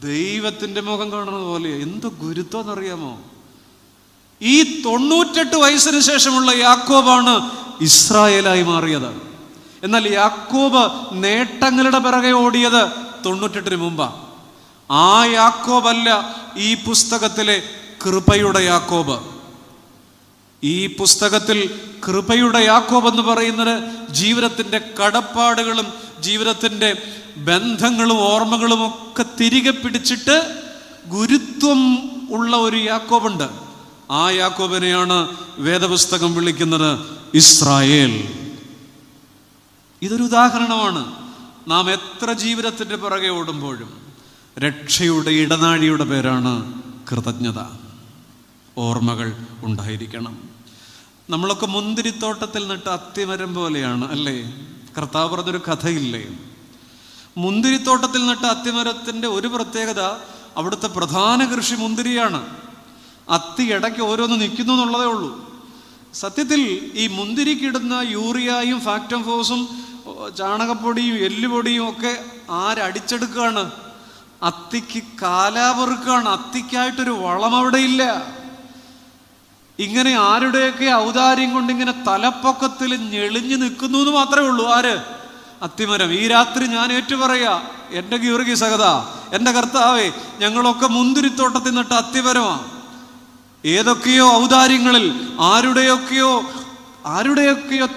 ദൈവത്തിൻ്റെ മുഖം കാണുന്നത് പോലെ. എന്ത് ഗുരുത്വം എന്നറിയാമോ? ഈ 98 വയസ്സിന് ശേഷമുള്ള യാക്കോബാണ് ഇസ്രായേലായി മാറിയത്. എന്നാൽ യാക്കോബ് നേട്ടങ്ങളുടെ പിറകെ ഓടിയത് 98 മുമ്പാണ്. ആ യാക്കോബല്ല ഈ പുസ്തകത്തിലെ കൃപയുടെ യാക്കോബ്. ഈ പുസ്തകത്തിൽ കൃപയുടെ യാക്കോബ് എന്ന് പറയുന്നത് ജീവിതത്തിൻ്റെ കടപ്പാടുകളും ജീവിതത്തിൻ്റെ ബന്ധങ്ങളും ഓർമ്മകളും ഒക്കെ തിരികെ പിടിച്ചിട്ട് ഗുരുത്വം ഉള്ള ഒരു യാക്കോബുണ്ട്. ആ യാക്കോബിനെയാണ് വേദപുസ്തകം വിളിക്കുന്നത് ഇസ്രായേൽ. ഇതൊരു ഉദാഹരണമാണ്. നാം എത്ര ജീവിതത്തിൻ്റെ പിറകെ ഓടുമ്പോഴും രക്ഷയുടെ ഇടനാഴിയുടെ പേരാണ് കൃതജ്ഞത. ഓർമ്മകൾ ഉണ്ടായിരിക്കണം. നമ്മളൊക്കെ മുന്തിരിത്തോട്ടത്തിൽ നട്ട അത്തിമരം പോലെയാണ്, അല്ലേ? കർത്താവ് പറഞ്ഞൊരു കഥയില്ലേ? മുന്തിരിത്തോട്ടത്തിൽ നട്ട അത്തിമരത്തിൻ്റെ ഒരു പ്രത്യേകത, അവിടുത്തെ പ്രധാന കൃഷി മുന്തിരിയാണ്. അത്തി ഇടയ്ക്ക് ഓരോന്ന് നിൽക്കുന്നു എന്നുള്ളതേ ഉള്ളൂ. സത്യത്തിൽ ഈ മുന്തിരിക്കിടുന്ന യൂറിയയും ഫാക്ടം ഫോസും ചാണകപ്പൊടിയും എല്ലുപൊടിയും ഒക്കെ ആരടിച്ചെടുക്കുകയാണ്? അത്തിക്ക് കാലാപെറുക്കാണ്. അത്തിക്കായിട്ടൊരു വളം അവിടെ ഇല്ല. ഇങ്ങനെ ആരുടെയൊക്കെ ഔദാര്യം കൊണ്ട് ഇങ്ങനെ തലപ്പൊക്കത്തിൽ ഞെളിഞ്ഞു നിൽക്കുന്നു എന്ന് മാത്രമേ ഉള്ളൂ. ആര്? അത്തിമരം. ഈ രാത്രി ഞാൻ ഏറ്റുപറയാ, എൻ്റെ ഗീവർഗി സഹത, എൻ്റെ കർത്താവേ, ഞങ്ങളൊക്കെ മുന്തിരിത്തോട്ടത്തിൽ നിന്നിട്ട് അത്തിമരമാണ്. ഏതൊക്കെയോ ഔദാര്യങ്ങളിൽ, ആരുടെയൊക്കെയോ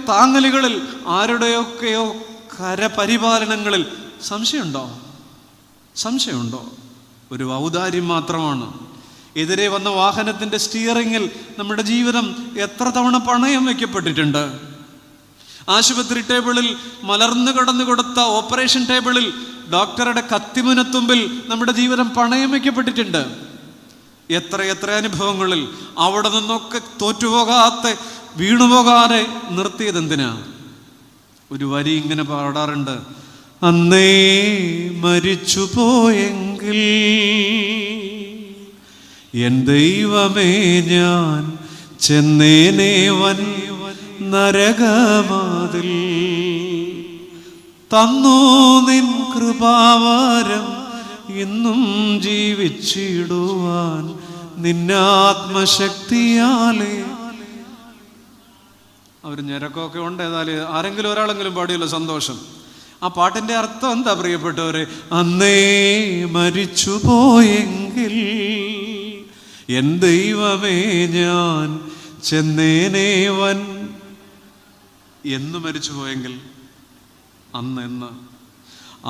താങ്ങലുകളിൽ, ആരുടെയൊക്കെയോ കരപരിപാലനങ്ങളിൽ സംശയമുണ്ടോ? ഒരു ഔദാര്യം മാത്രമാണ്. എതിരെ വന്ന വാഹനത്തിൻ്റെ സ്റ്റിയറിങ്ങിൽ നമ്മുടെ ജീവിതം എത്ര തവണ പണയം വയ്ക്കപ്പെട്ടിട്ടുണ്ട്. ആശുപത്രി ടേബിളിൽ മലർന്നു കടന്നു കൊടുത്ത ഓപ്പറേഷൻ ടേബിളിൽ ഡോക്ടറുടെ കത്തിമുനത്തുമ്പിൽ നമ്മുടെ ജീവിതം പണയം വയ്ക്കപ്പെട്ടിട്ടുണ്ട്. എത്ര അനുഭവങ്ങളിൽ അവിടെ നിന്നൊക്കെ തോറ്റുപോകാതെ വീണുപോകാതെ നിർത്തിയതെന്തിനാ? ഒരു വരി ഇങ്ങനെ പാടാറുണ്ട്: അന്നേ മരിച്ചു പോയെങ്കിൽ എൻ ദൈവമേ ഞാൻ ചെന്നേനെ വൻ നരകമാതിൽ തന്നു നിൻ കൃപാവരം ഇന്നും ജീവിച്ചിടുവാൻ നിന്നാത്മശക്തിയാലേ. അവർ ഞരക്കമൊക്കെ ഉണ്ട്. ഏതായാലും ആരെങ്കിലും ഒരാളെങ്കിലും പാടിയല്ലോ, സന്തോഷം. ആ പാട്ടിൻ്റെ അർത്ഥം എന്താ പ്രിയപ്പെട്ടവരെ? അന്നേ മരിച്ചു പോയെങ്കിൽ എൻ ദൈവമേ ഞാൻ ചെന്നേനേവൻ. എന്ന് മരിച്ചു പോയെങ്കിൽ അന്ന്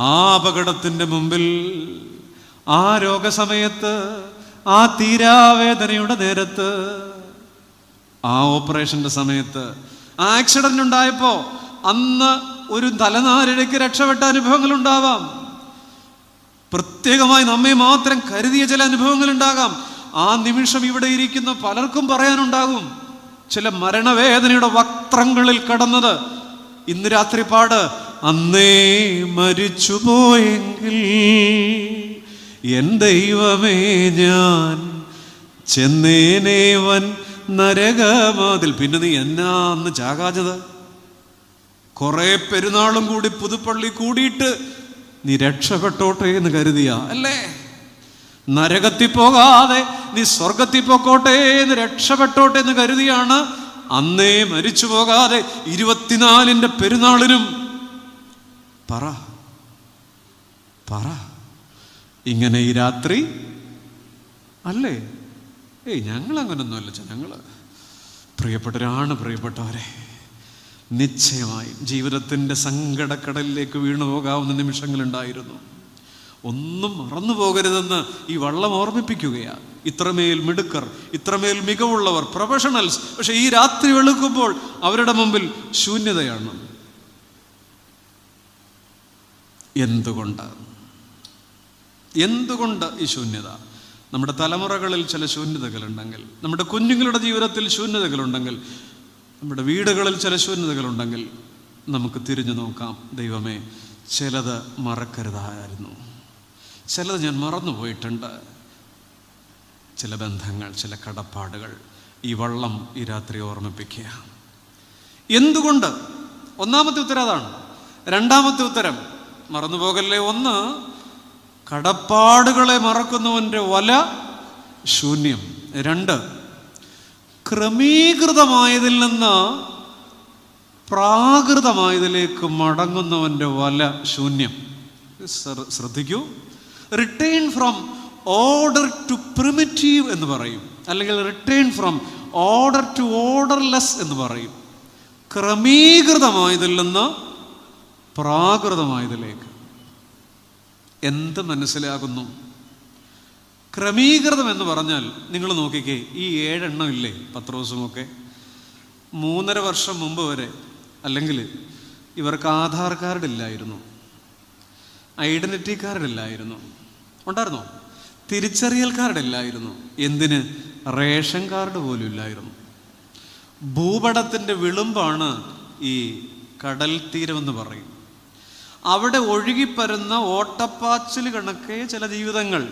ആ അപകടത്തിൻ്റെ മുമ്പിൽ, ആ രോഗസമയത്ത്, ആ തീരാവേദനയുടെ നേരത്ത്, ആ ഓപ്പറേഷൻ്റെ സമയത്ത്, ആ ആക്സിഡൻ്റ് ഉണ്ടായപ്പോൾ അന്ന് ഒരു തലനാരിഴയ്ക്ക് രക്ഷപ്പെട്ട അനുഭവങ്ങൾ ഉണ്ടാവാം. പ്രത്യേകമായി നമ്മെ മാത്രം കരുതിയ ചില അനുഭവങ്ങൾ ഉണ്ടാകാം. ആ നിമിഷം ഇവിടെ ഇരിക്കുന്ന പലർക്കും പറയാനുണ്ടാകും. ചില മരണവേദനയുടെ വക്ത്രങ്ങളിൽ കടന്നത്. ഇന്ന് രാത്രി പാട്: അന്നേ മരിച്ചു പോയെങ്കിൽ എൻ ദൈവമേ ഞാൻ ചെന്നേനേവൻ നരകമാതിൽ. പിന്നെ നീ എന്നാ അന്ന് ചാകാഞ്ഞത്? കുറെ പെരുന്നാളും കൂടി പുതുപ്പള്ളി കൂടിയിട്ട് നീ രക്ഷപ്പെട്ടോട്ടെ എന്ന് കരുതിയ അല്ലേ? നരകത്തിൽ പോകാതെ നീ സ്വർഗത്തിൽ പോക്കോട്ടെ എന്ന്, രക്ഷപ്പെട്ടോട്ടെ എന്ന് കരുതിയാണ് അന്നേ മരിച്ചു പോകാതെ 24-ന്റെ പെരുന്നാളിനും പറ ഇങ്ങനെ ഈ രാത്രി അല്ലേ? ഞങ്ങൾ അങ്ങനൊന്നുമല്ല. ഞങ്ങള് പ്രിയപ്പെട്ടവരെ, നിശ്ചയമായും ജീവിതത്തിൻ്റെ സങ്കടക്കടലിലേക്ക് വീണു പോകാവുന്ന നിമിഷങ്ങളുണ്ടായിരുന്നു. ഒന്നും മറന്നു പോകരുതെന്ന് ഈ വള്ളം ഓർമ്മിപ്പിക്കുകയാണ്. ഇത്രമേൽ മിടുക്കർ, ഇത്രമേൽ മികവുള്ളവർ, പ്രൊഫഷണൽസ്, പക്ഷെ ഈ രാത്രി വെളുക്കുമ്പോൾ അവരുടെ മുമ്പിൽ ശൂന്യതയാണ്. എന്തുകൊണ്ട് ഈ ശൂന്യത? നമ്മുടെ തലമുറകളിൽ ചില ശൂന്യതകളുണ്ടെങ്കിൽ, നമ്മുടെ കുഞ്ഞുങ്ങളുടെ ജീവിതത്തിൽ ശൂന്യതകളുണ്ടെങ്കിൽ, നമ്മുടെ വീടുകളിൽ ചില ശൂന്യതകളുണ്ടെങ്കിൽ നമുക്ക് തിരിഞ്ഞു നോക്കാം. ദൈവമേ, ചിലത് മറക്കരുതായിരുന്നു, ചിലത് ഞാൻ മറന്നുപോയിട്ടുണ്ട്. ചില ബന്ധങ്ങൾ, ചില കടപ്പാടുകൾ ഈ വള്ളം ഈ രാത്രി ഓർമ്മിപ്പിക്കുക. എന്തുകൊണ്ട്? ഒന്നാമത്തെ ഉത്തരം അതാണ്. രണ്ടാമത്തെ ഉത്തരം, മറന്നുപോകല്ലേ. ഒന്ന്, കടപ്പാടുകളെ മറക്കുന്നവൻ്റെ വല ശൂന്യം. രണ്ട്, ക്രമീകൃതമായതിൽ നിന്ന് പ്രാകൃതമായതിലേക്ക് മടങ്ങുന്നവൻ്റെ വല ശൂന്യം. ശ്രദ്ധിക്കൂ. Return from order to primitive എന്ന് പറയും, അല്ലെങ്കിൽ return from order to orderless എന്ന് പറയും. ക്രമീകൃതമായതിൽ നിന്ന് പ്രാകൃതമായതിലേക്ക്. എന്ത് മനസ്സിലാകുന്നു? ക്രമീകൃതം എന്ന് പറഞ്ഞാൽ നിങ്ങൾ നോക്കിക്കേ, ഈ 7 എണ്ണം ഇല്ലേ പത്രോസുമൊക്കെ, 3.5 വർഷം മുമ്പ് വരെ, അല്ലെങ്കിൽ ഇവർക്ക് ആധാർ കാർഡ് ഇല്ലായിരുന്നു, ഐഡന്റിറ്റി കാർഡ് ഇല്ലായിരുന്നു. ഉണ്ടായിരുന്നോ? തിരിച്ചറിയൽ കാർഡ് ഇല്ലായിരുന്നു. എന്തിന്? റേഷൻ കാർഡ് പോലും ഇല്ലായിരുന്നു. ഭൂപടത്തിൻ്റെ വിളുമ്പാണ് ഈ കടൽ തീരമെന്ന് പറയും. അവിടെ ഒഴുകിപ്പരുന്ന ഓട്ടപ്പാച്ചിൽ കണക്കേ ചില ജീവിതങ്ങൾ.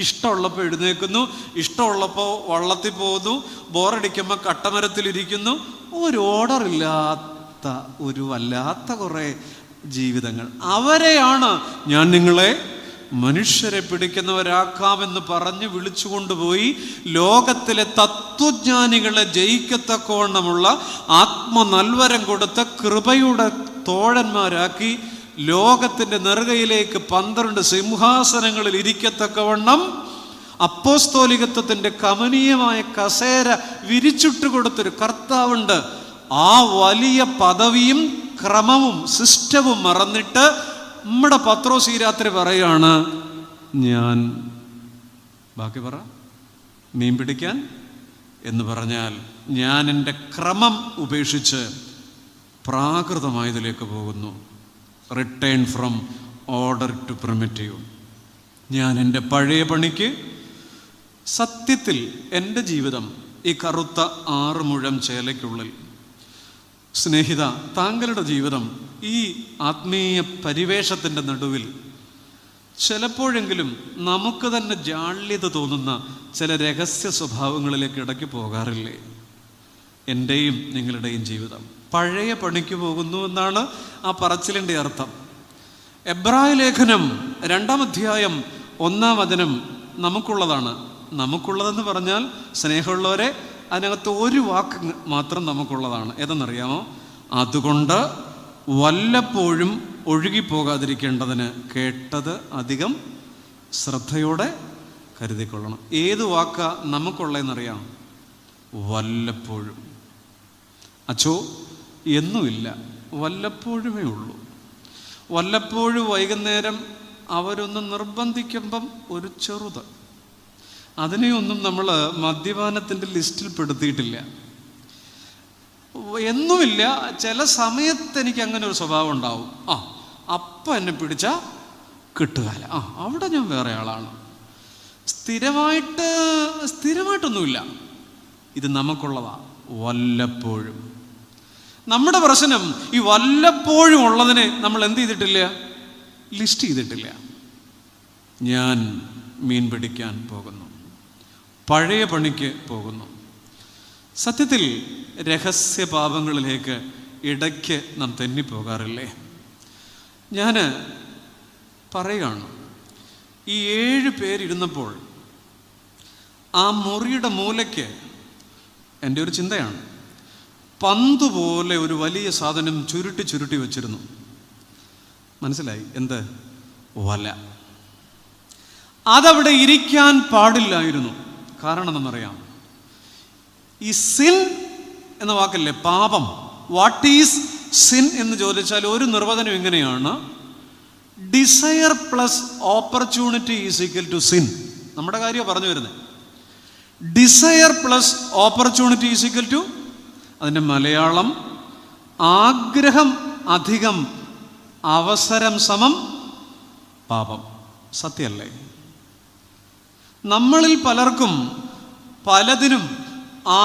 ഇഷ്ടമുള്ളപ്പോൾ എഴുന്നേൽക്കുന്നു, ഇഷ്ടമുള്ളപ്പോൾ വള്ളത്തിൽ പോകുന്നു, ബോറടിക്കുമ്പോൾ കട്ടമരത്തിലിരിക്കുന്നു. ഒരു ഓർഡറില്ലാത്ത, ഒരു വല്ലാത്ത കുറേ ജീവിതങ്ങൾ. അവരെയാണ് ഞാൻ നിങ്ങളെ മനുഷ്യരെ പിടിക്കുന്നവരാക്കാമെന്ന് പറഞ്ഞ് വിളിച്ചുകൊണ്ടുപോയി ലോകത്തിലെ തത്വജ്ഞാനികളെ ജയിക്കത്തക്കവണ്ണമുള്ള ആത്മനൽവരം കൊടുത്ത് കൃപയുടെ തോഴന്മാരാക്കി ലോകത്തിൻ്റെ നെറുകയിലേക്ക് 12 സിംഹാസനങ്ങളിൽ ഇരിക്കത്തക്കവണ്ണം അപ്പോസ്തോലികത്വത്തിൻ്റെ കമനീയമായ കസേര വിരിച്ചിട്ട് കൊടുത്തൊരു കർത്താവുണ്ട്. ആ വലിയ പദവിയും ക്രമവും സിസ്റ്റവും മറന്നിട്ട് നമ്മുടെ പത്രോസ് ഈ രാത്രി പറയാണ്, ഞാൻ ബാക്കി പറ, മീൻ പിടിക്കാൻ എന്ന് പറഞ്ഞാൽ ഞാൻ എൻ്റെ ക്രമം ഉപേക്ഷിച്ച് പ്രാകൃതമായതിലേക്ക് പോകുന്നു. Return from order to primitive. ഞാൻ എൻ്റെ പഴയ പണിക്ക്, സത്യത്തിൽ എൻ്റെ ജീവിതം ഈ കറുത്ത 6 മുഴം ചേലയ്ക്കുള്ളിൽ, സ്നേഹിത, താങ്കളുടെ ജീവിതം ഈ ആത്മീയ പരിവേഷത്തിൻ്റെ നടുവിൽ ചിലപ്പോഴെങ്കിലും നമുക്ക് തന്നെ ജാള്യത തോന്നുന്ന ചില രഹസ്യ സ്വഭാവങ്ങളിലേക്ക് ഇടയ്ക്ക് പോകാറില്ലേ? എൻ്റെയും നിങ്ങളുടെയും ജീവിതം പഴയ പണിക്ക് പോകുന്നു എന്നാണ് ആ പറച്ചിലിൻ്റെ അർത്ഥം. എബ്രായ ലേഖനം 2-ാം അധ്യായം 1-ാം വചനം നമുക്കുള്ളതാണ്. നമുക്കുള്ളതെന്ന് പറഞ്ഞാൽ, സ്നേഹമുള്ളവരെ, അതിനകത്ത് ഒരു വാക്ക് മാത്രം നമുക്കുള്ളതാണ്. ഏതെന്നറിയാമോ? അതുകൊണ്ട് വല്ലപ്പോഴും ഒഴുകിപ്പോകാതിരിക്കേണ്ടതിന് കേട്ടത് അധികം ശ്രദ്ധയോടെ കരുതിക്കൊള്ളണം. ഏത് വാക്കാ നമുക്കുള്ളതെന്നറിയാം? വല്ലപ്പോഴും. അച്ചോ, എന്നുമില്ല, വല്ലപ്പോഴുമേ ഉള്ളൂ. വല്ലപ്പോഴും വൈകുന്നേരം അവരൊന്ന് നിർബന്ധിക്കുമ്പം ഒരു ചെറുത്, അതിനെയൊന്നും നമ്മൾ മദ്യപാനത്തിൻ്റെ ലിസ്റ്റിൽ പെടുത്തിയിട്ടില്ല. എന്നുമില്ല, ചില സമയത്ത് എനിക്ക് അങ്ങനെ ഒരു സ്വഭാവം ഉണ്ടാവും. അപ്പം എന്നെ പിടിച്ചാൽ കിട്ടുകാല, അവിടെ ഞാൻ വേറെ ആളാണ്. സ്ഥിരമായിട്ടൊന്നുമില്ല. ഇത് നമുക്കുള്ളതാ, വല്ലപ്പോഴും. നമ്മുടെ പ്രശ്നം ഈ വല്ലപ്പോഴും ഉള്ളതിനെ നമ്മൾ എന്ത് ചെയ്തിട്ടില്ല? ലിസ്റ്റ് ചെയ്തിട്ടില്ല. ഞാൻ മീൻ പിടിക്കാൻ പോകുന്നു, പഴയ പണിക്ക് പോകുന്നു. സത്യത്തിൽ രഹസ്യ പാപങ്ങളിലേക്ക് ഇടയ്ക്ക് നാം തെന്നിപ്പോകാറില്ലേ? ഞാൻ പറയുകയാണ്, ഈ 7 പേരിരുന്നപ്പോൾ ആ മുറിയുടെ മൂലയ്ക്ക് എൻ്റെ ഒരു ചിന്തയാണ്, പന്ത് പോലെ ഒരു വലിയ സാധനം ചുരുട്ടി വെച്ചിരുന്നു. മനസ്സിലായി? എന്ത്? വല. അതവിടെ ഇരിക്കാൻ പാടില്ലായിരുന്നു. കാരണം എന്നറിയാം, ഈ സിൻ എന്ന വാക്കല്ലേ, പാപം. വാട്ട് ഈസ് സിൻ എന്ന് ചോദിച്ചാൽ ഒരു നിർവചനം ഇങ്ങനെയാണ്: desire plus opportunity is equal to sin. നമ്മുടെ കാര്യം പറഞ്ഞു വരുന്നത്. Desire plus opportunity is equal to, അതിൻ്റെ മലയാളം ആഗ്രഹം അധികം അവസരം സമം പാപം. സത്യമല്ലേ? നമ്മളിൽ പലർക്കും പലതിനും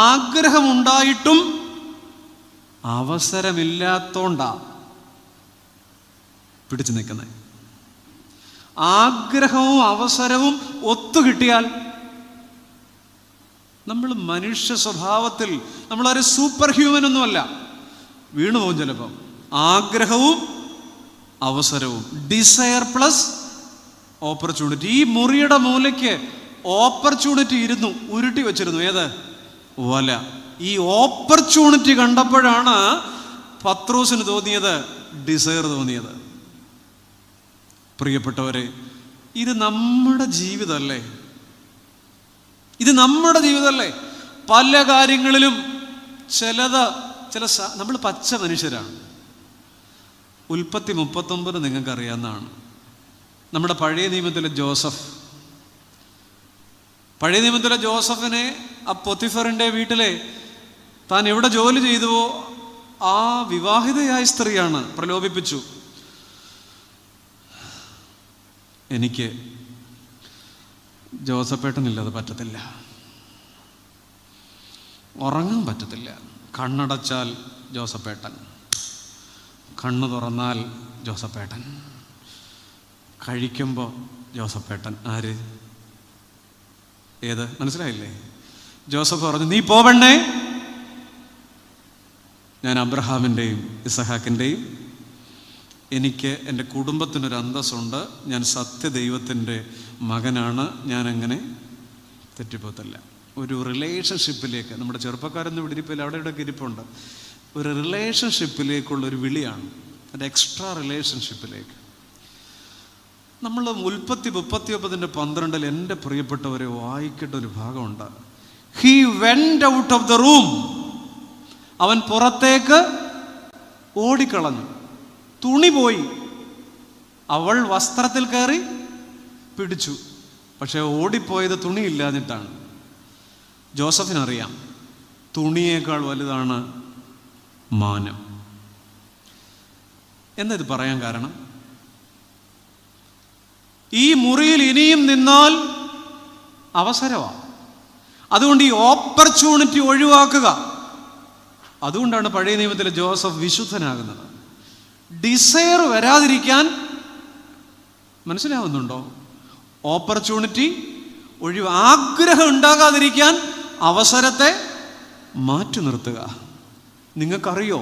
ആഗ്രഹമുണ്ടായിട്ടും അവസരമില്ലാത്തോണ്ടാ പിടിച്ചു നിൽക്കുന്നത്. ആഗ്രഹവും അവസരവും ഒത്തുകിട്ടിയാൽ നമ്മൾ മനുഷ്യ സ്വഭാവത്തിൽ നമ്മളൊരു സൂപ്പർ ഹ്യൂമൻ ഒന്നുമല്ല, വീണുപോകും ചിലപ്പം. ആഗ്രഹവും അവസരവും, ഡിസയർ പ്ലസ് ഓപ്പർച്യൂണിറ്റി. ഈ മുറിയുടെ മൂലയ്ക്ക് ഓപ്പർച്യൂണിറ്റി ഇരുന്നു ഉരുട്ടി വെച്ചിരുന്നു. ഏത്? വല. ഈ ഓപ്പർച്യൂണിറ്റി കണ്ടപ്പോഴാണ് പത്രോസിന് തോന്നിയത്, ഡിസയർ തോന്നിയത്. പ്രിയപ്പെട്ടവരെ, ഇത് നമ്മുടെ ജീവിതമല്ലേ? ഇത് നമ്മുടെ ജീവിതമല്ലേ? പല കാര്യങ്ങളിലും നമ്മൾ പച്ച മനുഷ്യരാണ്. ഉൽപ്പത്തി 39 നിങ്ങൾക്കറിയാവുന്നതാണ്. നമ്മുടെ പഴയ നിയമത്തിലെ ജോസഫിനെ ആ പൊത്തിഫറിൻ്റെ വീട്ടിലെ താൻ എവിടെ ജോലി ചെയ്തുവോ ആ വിവാഹിതയായ സ്ത്രീയാണ് പ്രലോഭിപ്പിച്ചു. എനിക്ക് ജോസഫേട്ടനില്ലാതെ പറ്റത്തില്ല, ഉറങ്ങാൻ പറ്റത്തില്ല. കണ്ണടച്ചാൽ ജോസഫേട്ടൻ, കണ്ണു തുറന്നാൽ ജോസഫേട്ടൻ, കഴിക്കുമ്പോൾ ജോസഫേട്ടൻ. ആര്? ഏത്? മനസ്സിലായില്ലേ? ജോസഫ് പറഞ്ഞു, നീ പോവണ്ണേ, ഞാൻ അബ്രഹാമിൻ്റെയും ഇസഹാക്കിൻ്റെയും, എനിക്ക് എൻ്റെ കുടുംബത്തിനൊരു അന്തസ്സുണ്ട്, ഞാൻ സത്യദൈവത്തിൻ്റെ മകനാണ്, ഞാനങ്ങനെ തെറ്റിപ്പോത്തില്ല. ഒരു റിലേഷൻഷിപ്പിലേക്ക്, നമ്മുടെ ചെറുപ്പക്കാരൊന്നും ഇവിടെ ഇരിപ്പില്ല, അവിടെ ഇവിടെയൊക്കെ ഇരിപ്പുണ്ട്. ഒരു റിലേഷൻഷിപ്പിലേക്കുള്ളൊരു വിളിയാണ്, ഒരു എക്സ്ട്രാ റിലേഷൻഷിപ്പിലേക്ക്. നമ്മൾ ഉൽപ്പത്തി 39:12 എൻ്റെ പ്രിയപ്പെട്ടവരെ വായിക്കേണ്ട ഒരു ഭാഗമുണ്ട്. He went out of the room, അവൻ പുറത്തേക്ക് ഓടിക്കളഞ്ഞു. തുണി പോയി, അവൾ വസ്ത്രത്തിൽ കയറി പിടിച്ചു. പക്ഷെ ഓടിപ്പോയത് തുണിയില്ലാഞ്ഞിട്ടാണ്. ജോസഫിനറിയാം തുണിയേക്കാൾ വലുതാണ് മാനം. എന്നിത് പറയാൻ കാരണം, ഈ മുറിയിൽ ഇനിയും നിന്നാൽ അവസരമാണ്. അതുകൊണ്ട് ഈ ഓപ്പർച്യൂണിറ്റി ഒഴിവാക്കുക. അതുകൊണ്ടാണ് പഴയ നിയമത്തിലെ ജോസഫ് വിശുദ്ധനാകുന്നത്. ഡിസയർ വരാതിരിക്കാൻ, മനസ്സിലാവുന്നുണ്ടോ? ഓപ്പർച്യൂണിറ്റി ആഗ്രഹം ഉണ്ടാകാതിരിക്കാൻ അവസരത്തെ മാറ്റി നിർത്തുക. നിങ്ങൾക്കറിയോ,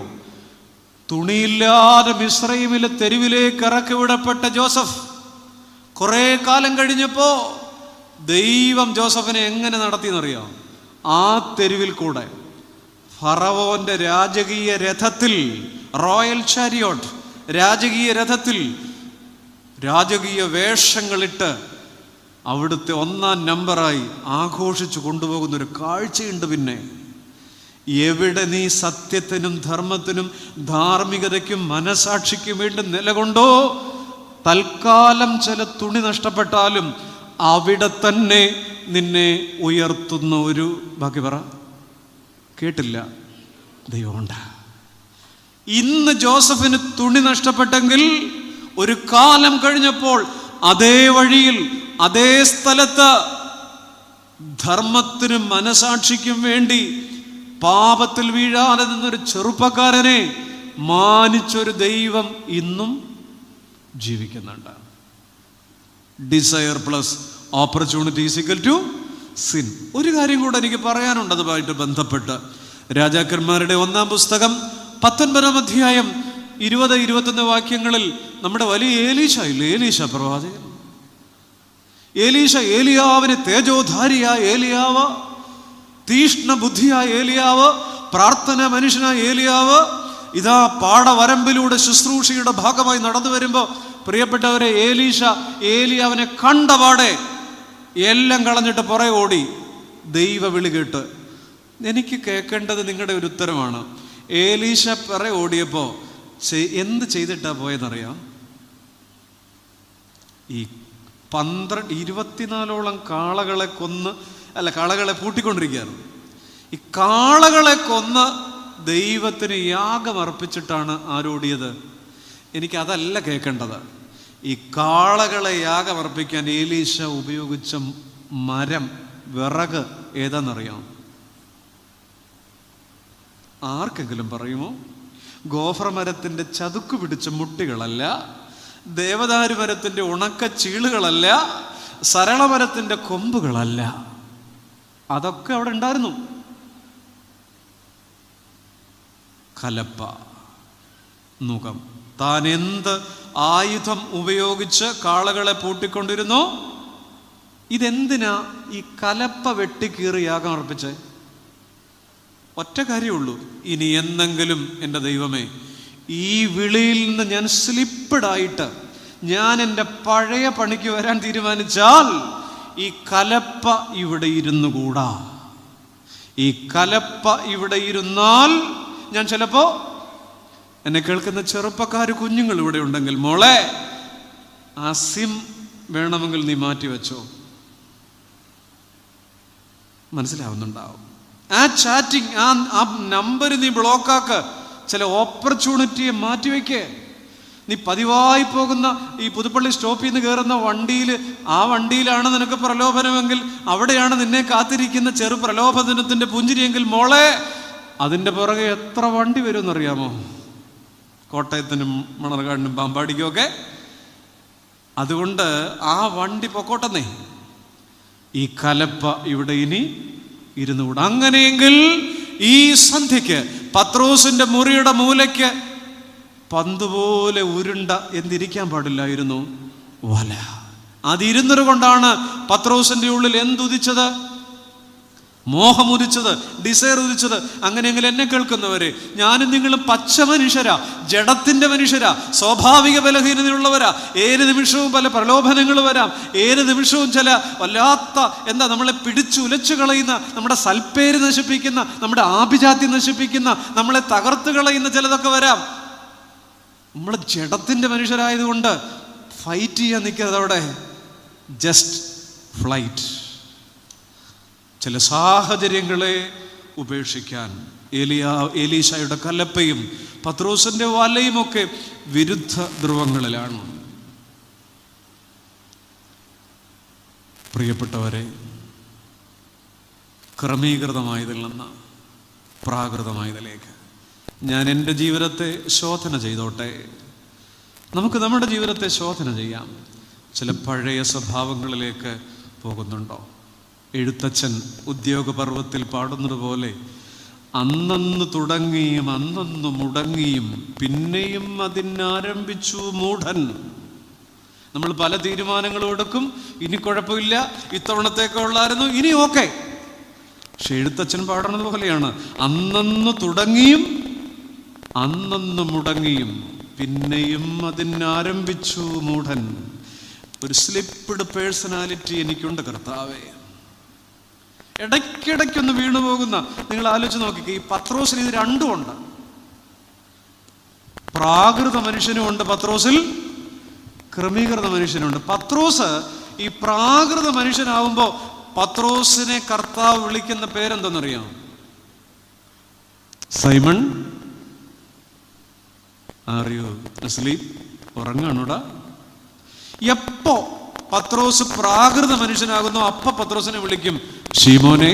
തുണിയില്ലാതെ മിസ്രയീമിലെ തെരുവിലേക്ക് ഇറക്കി വിടപ്പെട്ട ജോസഫ് കുറേ കാലം കഴിഞ്ഞപ്പോൾ ദൈവം ജോസഫിനെ എങ്ങനെ നടത്തിയെന്നറിയാം? ആ തെരുവിൽ കൂടെ ഫറവോന്റെ രാജകീയ രഥത്തിൽ, റോയൽ ചാരിയോട്ട്, രാജകീയ രഥത്തിൽ രാജകീയ വേഷങ്ങളിട്ട് അവിടുത്തെ 1-ാം നമ്പറായി ആഘോഷിച്ചു കൊണ്ടുപോകുന്നൊരു കാഴ്ചയുണ്ട്. പിന്നെ എവിടെ നീ സത്യത്തിനും ധർമ്മത്തിനും ധാർമ്മികതയ്ക്കും മനസാക്ഷിക്കും വേണ്ടി നിലകൊണ്ടോ, തൽക്കാലം ചില തുണി നഷ്ടപ്പെട്ടാലും അവിടെ തന്നെ നിന്നെ ഉയർത്തുന്ന ഒരു, ബാക്കി പറ, കേട്ടില്ല, ദൈവമുണ്ട്. ഇന്ന് ജോസഫിന് തുണി നഷ്ടപ്പെട്ടെങ്കിൽ ഒരു കാലം കഴിഞ്ഞപ്പോൾ അതേ വഴിയിൽ, അതേ സ്ഥലത്ത് ധർമ്മത്തിനും മനസാക്ഷിക്കും വേണ്ടി പാപത്തിൽ വീഴാതെ നിന്നൊരു ചെറുപ്പക്കാരനെ മാനിച്ചൊരു ദൈവം ഇന്നും ജീവിക്കുന്നുണ്ട്. Desire plus opportunity is equal to sin. ഒരു കാര്യം കൂടെ എനിക്ക് പറയാനുണ്ട് അതുമായിട്ട് ബന്ധപ്പെട്ട്. രാജാക്കന്മാരുടെ 1-ാം പുസ്തകം 19-ാം അധ്യായം 20-21 വാക്യങ്ങളിൽ നമ്മുടെ വലിയ ഏലീശ പ്രവാചകൻ, ഏലിയാവിന് തേജോധാരിയായ ഏലിയാവ്, തീഷ്ണ ബുദ്ധിയായ ഏലിയാവ്, പ്രാർത്ഥന മനുഷ്യനായ ഏലിയാവ് ഇതാ പാടവരമ്പിലൂടെ ശുശ്രൂഷയുടെ ഭാഗമായി നടന്നു വരുമ്പോൾ, പ്രിയപ്പെട്ടവരെ, ഏലിയാവിനെ കണ്ടപാടെ എല്ലാം കളഞ്ഞിട്ട് പുറകെ ഓടി. ദൈവ വിളി കേട്ട് എനിക്ക് കേൾക്കേണ്ടത് നിങ്ങളുടെ ഒരു ഉത്തരമാണ്. ഏലീശ പുറകെ ഓടിയപ്പോൾ എന്ത് ചെയ്തിട്ടാ പോയെന്നറിയാം? ഈ 24 കാളകളെ കാളകളെ പൂട്ടിക്കൊണ്ടിരിക്കുകയാണ്. ഈ കാളകളെ കൊന്ന് ദൈവത്തിന് യാഗം അർപ്പിച്ചിട്ടാണ് ആരോടിയത്. എനിക്കതല്ല കേൾക്കേണ്ടത്. ഈ കാളകളെ യാഗം അർപ്പിക്കാൻ ഏലീശ ഉപയോഗിച്ച മരം, വിറക് ഏതാണെന്നറിയാം? ആർക്കെങ്കിലും പറയുമോ? ഗോഫർ മരത്തിൻ്റെ ചതുക്ക് പിടിച്ച മുട്ടികളല്ല, ദേവദാരു മരത്തിൻ്റെ ഉണക്ക ചീളുകളല്ല, സരളമരത്തിൻ്റെ കൊമ്പുകളല്ല. അതൊക്കെ അവിടെ ഉണ്ടായിരുന്നു. കലപ്പ, നുകം. താൻ എന്ത് ആയുധം ഉപയോഗിച്ച് കാളകളെ പൂട്ടിക്കൊണ്ടിരുന്നോ? ഇതെന്തിനാ ഈ കലപ്പ വെട്ടിക്കീറി യാഗം അർപ്പിച്ചേ? ഒറ്റ കാര്യമുള്ളൂ, ഇനി എന്നെങ്കിലും എൻ്റെ ദൈവമേ ഈ വിളിയിൽ നിന്ന് ഞാൻ സ്ലിപ്പഡായിട്ട് ഞാൻ എൻ്റെ പഴയ പണിക്ക് വരാൻ തീരുമാനിച്ചാൽ ഈ കലപ്പ ഇവിടെ ഇരുന്നുകൂടാ. ഈ കലപ്പ ഇവിടെ ഇരുന്നാൽ ഞാൻ ചിലപ്പോ, എന്നെ കേൾക്കുന്ന ചെറുപ്പക്കാർ കുഞ്ഞുങ്ങൾ ഇവിടെ ഉണ്ടെങ്കിൽ, മോളെ ആ സിം വേണമെങ്കിൽ നീ മാറ്റി വെച്ചോ. മനസ്സിലാവുന്നുണ്ടാവും. ആ ചാറ്റിംഗ്, ആ നമ്പർ നീ ബ്ലോക്കാക്ക്. ചില ഓപ്പർച്യൂണിറ്റിയെ മാറ്റിവെക്കേ. നീ പതിവായി പോകുന്ന ഈ പുതുപ്പള്ളി സ്റ്റോപ്പിൽ നിന്ന് കയറുന്ന വണ്ടിയിൽ, ആ വണ്ടിയിലാണ് നിനക്ക് പ്രലോഭനമെങ്കിൽ, അവിടെയാണ് നിന്നെ കാത്തിരിക്കുന്ന ചെറു പ്രലോഭനത്തിൻ്റെ പുഞ്ചിരിയെങ്കിൽ, മോളെ അതിൻ്റെ പുറകെ എത്ര വണ്ടി വരുമെന്നറിയാമോ? കോട്ടയത്തിനും മണർകാടിനും പാമ്പാടിക്കും ഒക്കെ. അതുകൊണ്ട് ആ വണ്ടി പൊക്കോട്ടെന്നേ. ഈ കലപ്പ ഇവിടെ ഇനി ഇരുന്നുകൂടാ. അങ്ങനെയെങ്കിൽ ഈ സന്ധ്യയ്ക്ക് പത്രോസിന്റെ മുറിയുടെ മൂലയ്ക്ക് പന്തുപോലെ ഉരുണ്ട എന്തിരിക്കാൻ പാടില്ലായിരുന്നു? വല. അതിരുന്നത് കൊണ്ടാണ് പത്രോസിന്റെ ഉള്ളിൽ എന്തുദിച്ചത്? മോഹം ഉദിച്ചത്, ഡിസയർ ഉദിച്ചത്. അങ്ങനെയെങ്കിൽ എന്നെ കേൾക്കുന്നവരെ, ഞാനും നിങ്ങളും പച്ച മനുഷ്യരാ, ജഡത്തിന്റെ മനുഷ്യരാ, സ്വാഭാവിക ബലഹീനതയുള്ളവരാ. ഏത് നിമിഷവും പല പ്രലോഭനങ്ങൾ വരാം. ഏത് നിമിഷവും ചില വല്ലാത്ത നമ്മളെ പിടിച്ചുലച്ചു കളയുന്ന, നമ്മുടെ സൽപ്പേര് നശിപ്പിക്കുന്ന, നമ്മുടെ ആഭിജാത്യം നശിപ്പിക്കുന്ന, നമ്മളെ തകർത്ത് കളയുന്ന ചിലതൊക്കെ വരാം. നമ്മൾ ജഡത്തിന്റെ മനുഷ്യരായതുകൊണ്ട് ഫൈറ്റ് ചെയ്യാൻ നിൽക്കരുത്. അവിടെ ജസ്റ്റ് ഫ്ലൈറ്റ്. ചില സാഹചര്യങ്ങളെ ഉപേക്ഷിക്കാൻ എലീശയുടെ കലപ്പയും പത്രോസിന്റെ വലയും ഒക്കെ വിരുദ്ധ ധ്രുവങ്ങളിലാണ്. പ്രിയപ്പെട്ടവരെ, ക്രമീകൃതമായതിൽ നിന്ന് പ്രാകൃതമായതിലേക്ക് ഞാൻ എൻ്റെ ജീവിതത്തെ ശോധന ചെയ്തോട്ടെ. നമുക്ക് നമ്മുടെ ജീവിതത്തെ ശോധന ചെയ്യാം. ചില പഴയ സ്വഭാവങ്ങളിലേക്ക് പോകുന്നുണ്ടോ? എഴുത്തച്ഛൻ ഉദ്യോഗപർവത്തിൽ പാടുന്നത് പോലെ, അന്നന്ന് തുടങ്ങിയും അന്നന്ന് മുടങ്ങിയും പിന്നെയും അതിനാരംഭിച്ചു മൂഢൻ. നമ്മൾ പല തീരുമാനങ്ങളും എടുക്കും. ഇനി കുഴപ്പമില്ല, ഇത്തവണത്തേക്ക് ഉള്ളായിരുന്നു, ഇനി ഓക്കെ. പക്ഷെ എഴുത്തച്ഛൻ പാടുന്നത് പോലെയാണ്, അന്നന്ന് തുടങ്ങിയും അന്നന്ന് മുടങ്ങിയും പിന്നെയും അതിനാരംഭിച്ചു മൂഢൻ. ഒരു സ്ലിപ്പ്ഡ് പേഴ്സണാലിറ്റി എനിക്കുണ്ട് കർത്താവേ. ഇടയ്ക്കിടയ്ക്കൊന്ന് വീണുപോകുന്ന, നിങ്ങൾ ആലോചിച്ച് നോക്കിക്കേ, ഈ പത്രോസിൽ ഇത് രണ്ടുമുണ്ട്. പ്രാകൃത മനുഷ്യനുമുണ്ട് പത്രോസിൽ, ക്രമീകൃത മനുഷ്യനുണ്ട്. പത്രോസ് ഈ പ്രാകൃത മനുഷ്യനാവുമ്പോ പത്രോസിനെ കർത്താവ് വിളിക്കുന്ന പേരെന്തെന്നറിയാം? Simon, are you asleep? ഉറങ്ങാണോടാ? എപ്പോ പത്രോസ് പ്രാകൃത മനുഷ്യനാകുന്നു അപ്പ പത്രോസിനെ വിളിക്കും ശീമോനെ.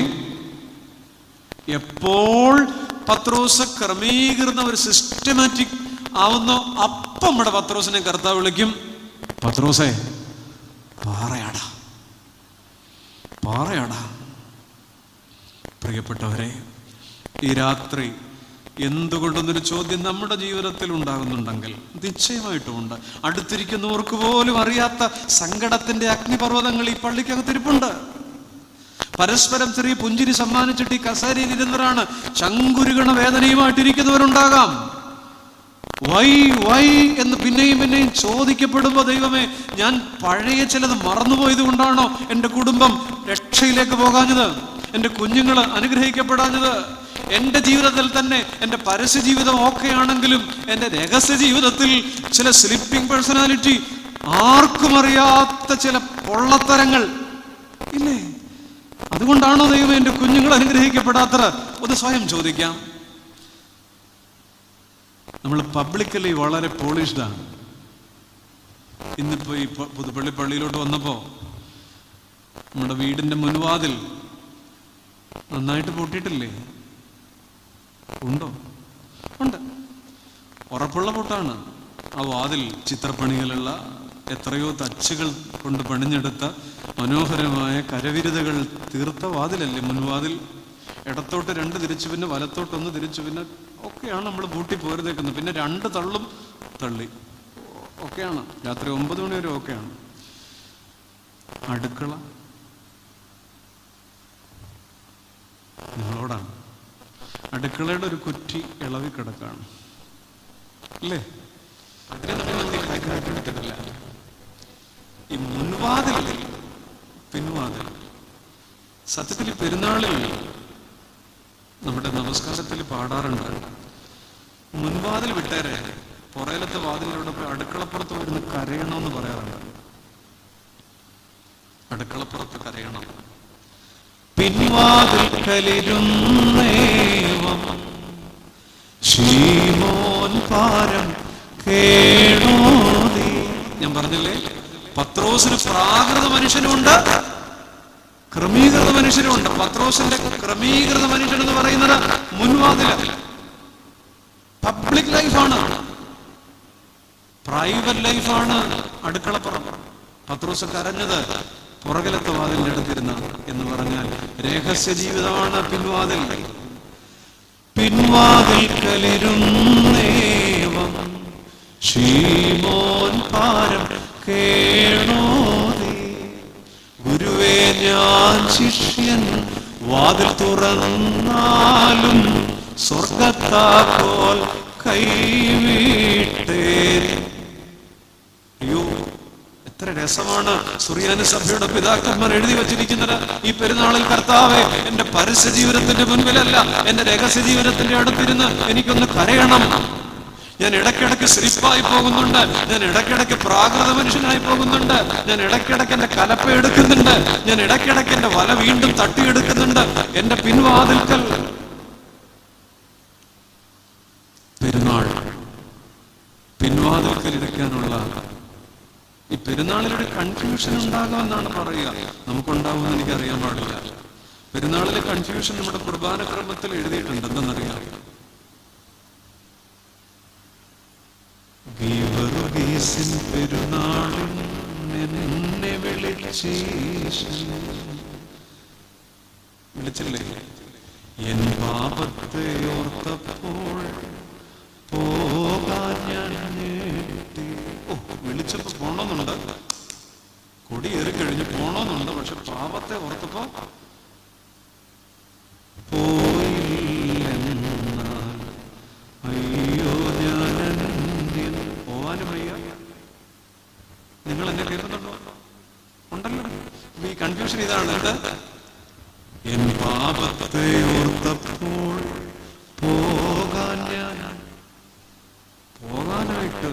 എപ്പോൾ പത്രോസ് ക്രമീകൃത ഒരു സിസ്റ്റമാറ്റിക് ആവുന്നു അപ്പം നമ്മുടെ പത്രോസിനെ കർത്താവ് വിളിക്കും പത്രോസേ പാറയാടാ, പാറയാടാ. പ്രിയപ്പെട്ടവരെ, ഈ രാത്രി എന്തുകൊണ്ടെന്നൊരു ചോദ്യം നമ്മുടെ ജീവിതത്തിൽ ഉണ്ടാകുന്നുണ്ടെങ്കിൽ നിശ്ചയമായിട്ടുമുണ്ട്. അടുത്തിരിക്കുന്നവർക്ക് പോലും അറിയാത്ത സങ്കടത്തിന്റെ അഗ്നിപർവ്വതങ്ങൾ ഈ പള്ളിക്കകത്തിരിപ്പുണ്ട്. പരസ്പരം ചെറിയ പുഞ്ചിരി സമ്മാനിച്ചിട്ട് ഈ കസേരയിൽ ഇരുന്നവരാണ് ചങ്കുരുകണ വേദനയുമായിട്ടിരിക്കുന്നവരുണ്ടാകാം. വൈ എന്ന് പിന്നെയും പിന്നെയും ചോദിക്കപ്പെടുമ്പോ, ദൈവമേ, ഞാൻ പഴയ ചിലത് മറന്നുപോയത് കൊണ്ടാണോ എൻ്റെ കുടുംബം രക്ഷയിലേക്ക് പോകാഞ്ഞത്, എൻ്റെ കുഞ്ഞുങ്ങൾ അനുഗ്രഹിക്കപ്പെടാഞ്ഞത്? എൻ്റെ ജീവിതത്തിൽ തന്നെ എൻ്റെ പരസ്യ ജീവിതം ഓക്കെ ആണെങ്കിലും എൻ്റെ രഹസ്യ ജീവിതത്തിൽ ചില സ്ലിപ്പിംഗ് പേഴ്സണാലിറ്റി ആർക്കും അറിയാത്ത ചില പൊള്ളത്തരങ്ങൾ ഇല്ലേ? അതുകൊണ്ടാണോ ദൈവം എൻ്റെ കുഞ്ഞുങ്ങൾ അനുഗ്രഹിക്കപ്പെടാത്തത്? ഒന്ന് സ്വയം ചോദിക്കാം. നമ്മൾ പബ്ലിക്കലി വളരെ പോളിഷ്ഡാണ്. ഇന്നിപ്പോ ഈ പുതുപ്പള്ളി പള്ളിയിലോട്ട് വന്നപ്പോ നമ്മുടെ വീടിന്റെ മുൻവാതിൽ നന്നായിട്ട് പൂട്ടിയിട്ടില്ലേ? ഉണ്ടോ? ഉണ്ട്. ഉറപ്പുള്ള പൂട്ടാണ്. ആ വാതിൽ ചിത്രപ്പണികളുള്ള എത്രയോ തച്ചുകൾ കൊണ്ട് പണിഞ്ഞെടുത്ത മനോഹരമായ കരവിരുതകൾ തീർത്ത വാതിലല്ലേ മുൻവാതിൽ. ഇടത്തോട്ട് 2 തിരിച്ചു, പിന്നെ വലത്തോട്ടൊന്ന് തിരിച്ചു, പിന്നെ ഒക്കെയാണ് നമ്മൾ പൂട്ടി പോരുതേക്കുന്നത്. പിന്നെ 2 തള്ളും തള്ളി ഒക്കെയാണ്. രാത്രി 9 മണി വരെ ഒക്കെയാണ്. അടുക്കള നിങ്ങളോടാണ്. അടുക്കളയുടെ ഒരു കുറ്റി ഇളവി കിടക്കാണ് അല്ലേ? എടുത്തിട്ടില്ല. ഈ മുൻവാതിൽ പിൻവാതിൽ സത്യത്തിൽ പെരുന്നാളിൽ നമ്മുടെ നമസ്കാരത്തിൽ പാടാറുണ്ട്. മുൻവാതിൽ വിട്ടേരെ പുറയിലത്തെ വാതിലിലൂടെ പോയി അടുക്കളപ്പുറത്ത് വരുന്ന കരയണമെന്ന് പറയാറുണ്ട്. അടുക്കളപ്പുറത്ത് കരയണം. പിൻവാതിൽക്കലിരുന്നേവം ശീമോൻ പാരം കേണോതി. ഞാൻ പറഞ്ഞില്ലേ, പത്രോസിന് പ്രാകൃത മനുഷ്യനുണ്ട്, ക്രമീകൃത മനുഷ്യനുണ്ട്. പത്രോസിന്റെ ക്രമീകൃത മനുഷ്യൻ എന്ന് പറയുന്നത് മുൻവാതില, പബ്ലിക് ലൈഫാണ്, പ്രൈവറ്റ് ലൈഫാണ് അടുക്കളപ്പുറം. പത്രോസ് കരഞ്ഞത് പുറകിലത്തെ വാതിലിന്റെ അടുത്തിരുന്ന എന്ന് പറഞ്ഞാൽ രഹസ്യ ജീവിതമാണ് പിൻവാതിൽ. പിൻവാതിൽക്കലിരുന്നേവം ശീമോൻ പാരം കേണോതി. ഗുരുവേ ഞാൻ ശിഷ്യൻ, വാതിൽ തുറന്നാലും സ്വർഗത്താക്കോൽ കൈവിട്ടേ. അയ്യോ, എത്ര രസമാണ് സുറിയാനി സഭയുടെ പിതാക്കന്മാർ എഴുതി വച്ചിരിക്കുന്നത്. ഈ പെരുന്നാളിൽ കർത്താവേ, എന്റെ പരസ്യ ജീവിതത്തിന്റെ മുൻപിലല്ല, എന്റെ രഹസ്യ ജീവിതത്തിന്റെ അടുത്തിരുന്ന് എനിക്കൊന്ന് കരയണം. ഞാൻ ഇടയ്ക്കിടയ്ക്ക് സ്ലിപ്പായി പോകുന്നുണ്ട്, ഞാൻ ഇടയ്ക്കിടയ്ക്ക് പ്രാകൃത മനുഷ്യനായി പോകുന്നുണ്ട്, ഞാൻ ഇടയ്ക്കിടയ്ക്ക് എന്റെ കലപ്പ എടുക്കുന്നുണ്ട്, ഞാൻ ഇടയ്ക്കിടയ്ക്ക് എന്റെ വല വീണ്ടും തട്ടിയെടുക്കുന്നുണ്ട്. എന്റെ പിൻവാതിൽക്കൽ പെരുന്നാൾ, പിൻവാതിൽക്കൽ ഇരിക്കാനുള്ള ഈ പെരുന്നാളിലൊരു കൺഫ്യൂഷൻ ഉണ്ടാകുമെന്നാണ് പറയുക. നമുക്കുണ്ടാവുമെന്ന് എനിക്കറിയാൻ പാടില്ല. പെരുന്നാളിലെ കൺഫ്യൂഷൻ നമ്മുടെ കുർബാന ക്രമത്തിൽ എഴുതിയിട്ടുണ്ട്. എന്തെന്നറിയാം? പെരുന്നാളിൽ എന്നെ വിളിച്ചില്ലേ? എൻ പാപത്തെ ഓർത്തപ്പോൾ പോകാൻ ഞാൻ ഞെട്ടി. വിളിച്ചപ്പോ പോണമെന്നുണ്ട്, കൊടിയേറി കഴിഞ്ഞ് പോണമെന്നുണ്ട്, പക്ഷെ പാപത്തെ ഓർത്തപ്പോ പോയില്ലെന്നാൽ അയ്യോ ഞാൻ പോവാനും വയ്യ. നിങ്ങൾ എന്നെ കേൾക്കുന്നുണ്ടോ? ഉണ്ടല്ലോ. ഈ കൺഫ്യൂഷൻ ഇതാണ്. എൻ പാപത്തെ ഓർത്തപ്പോൾ പോകാനായിട്ട്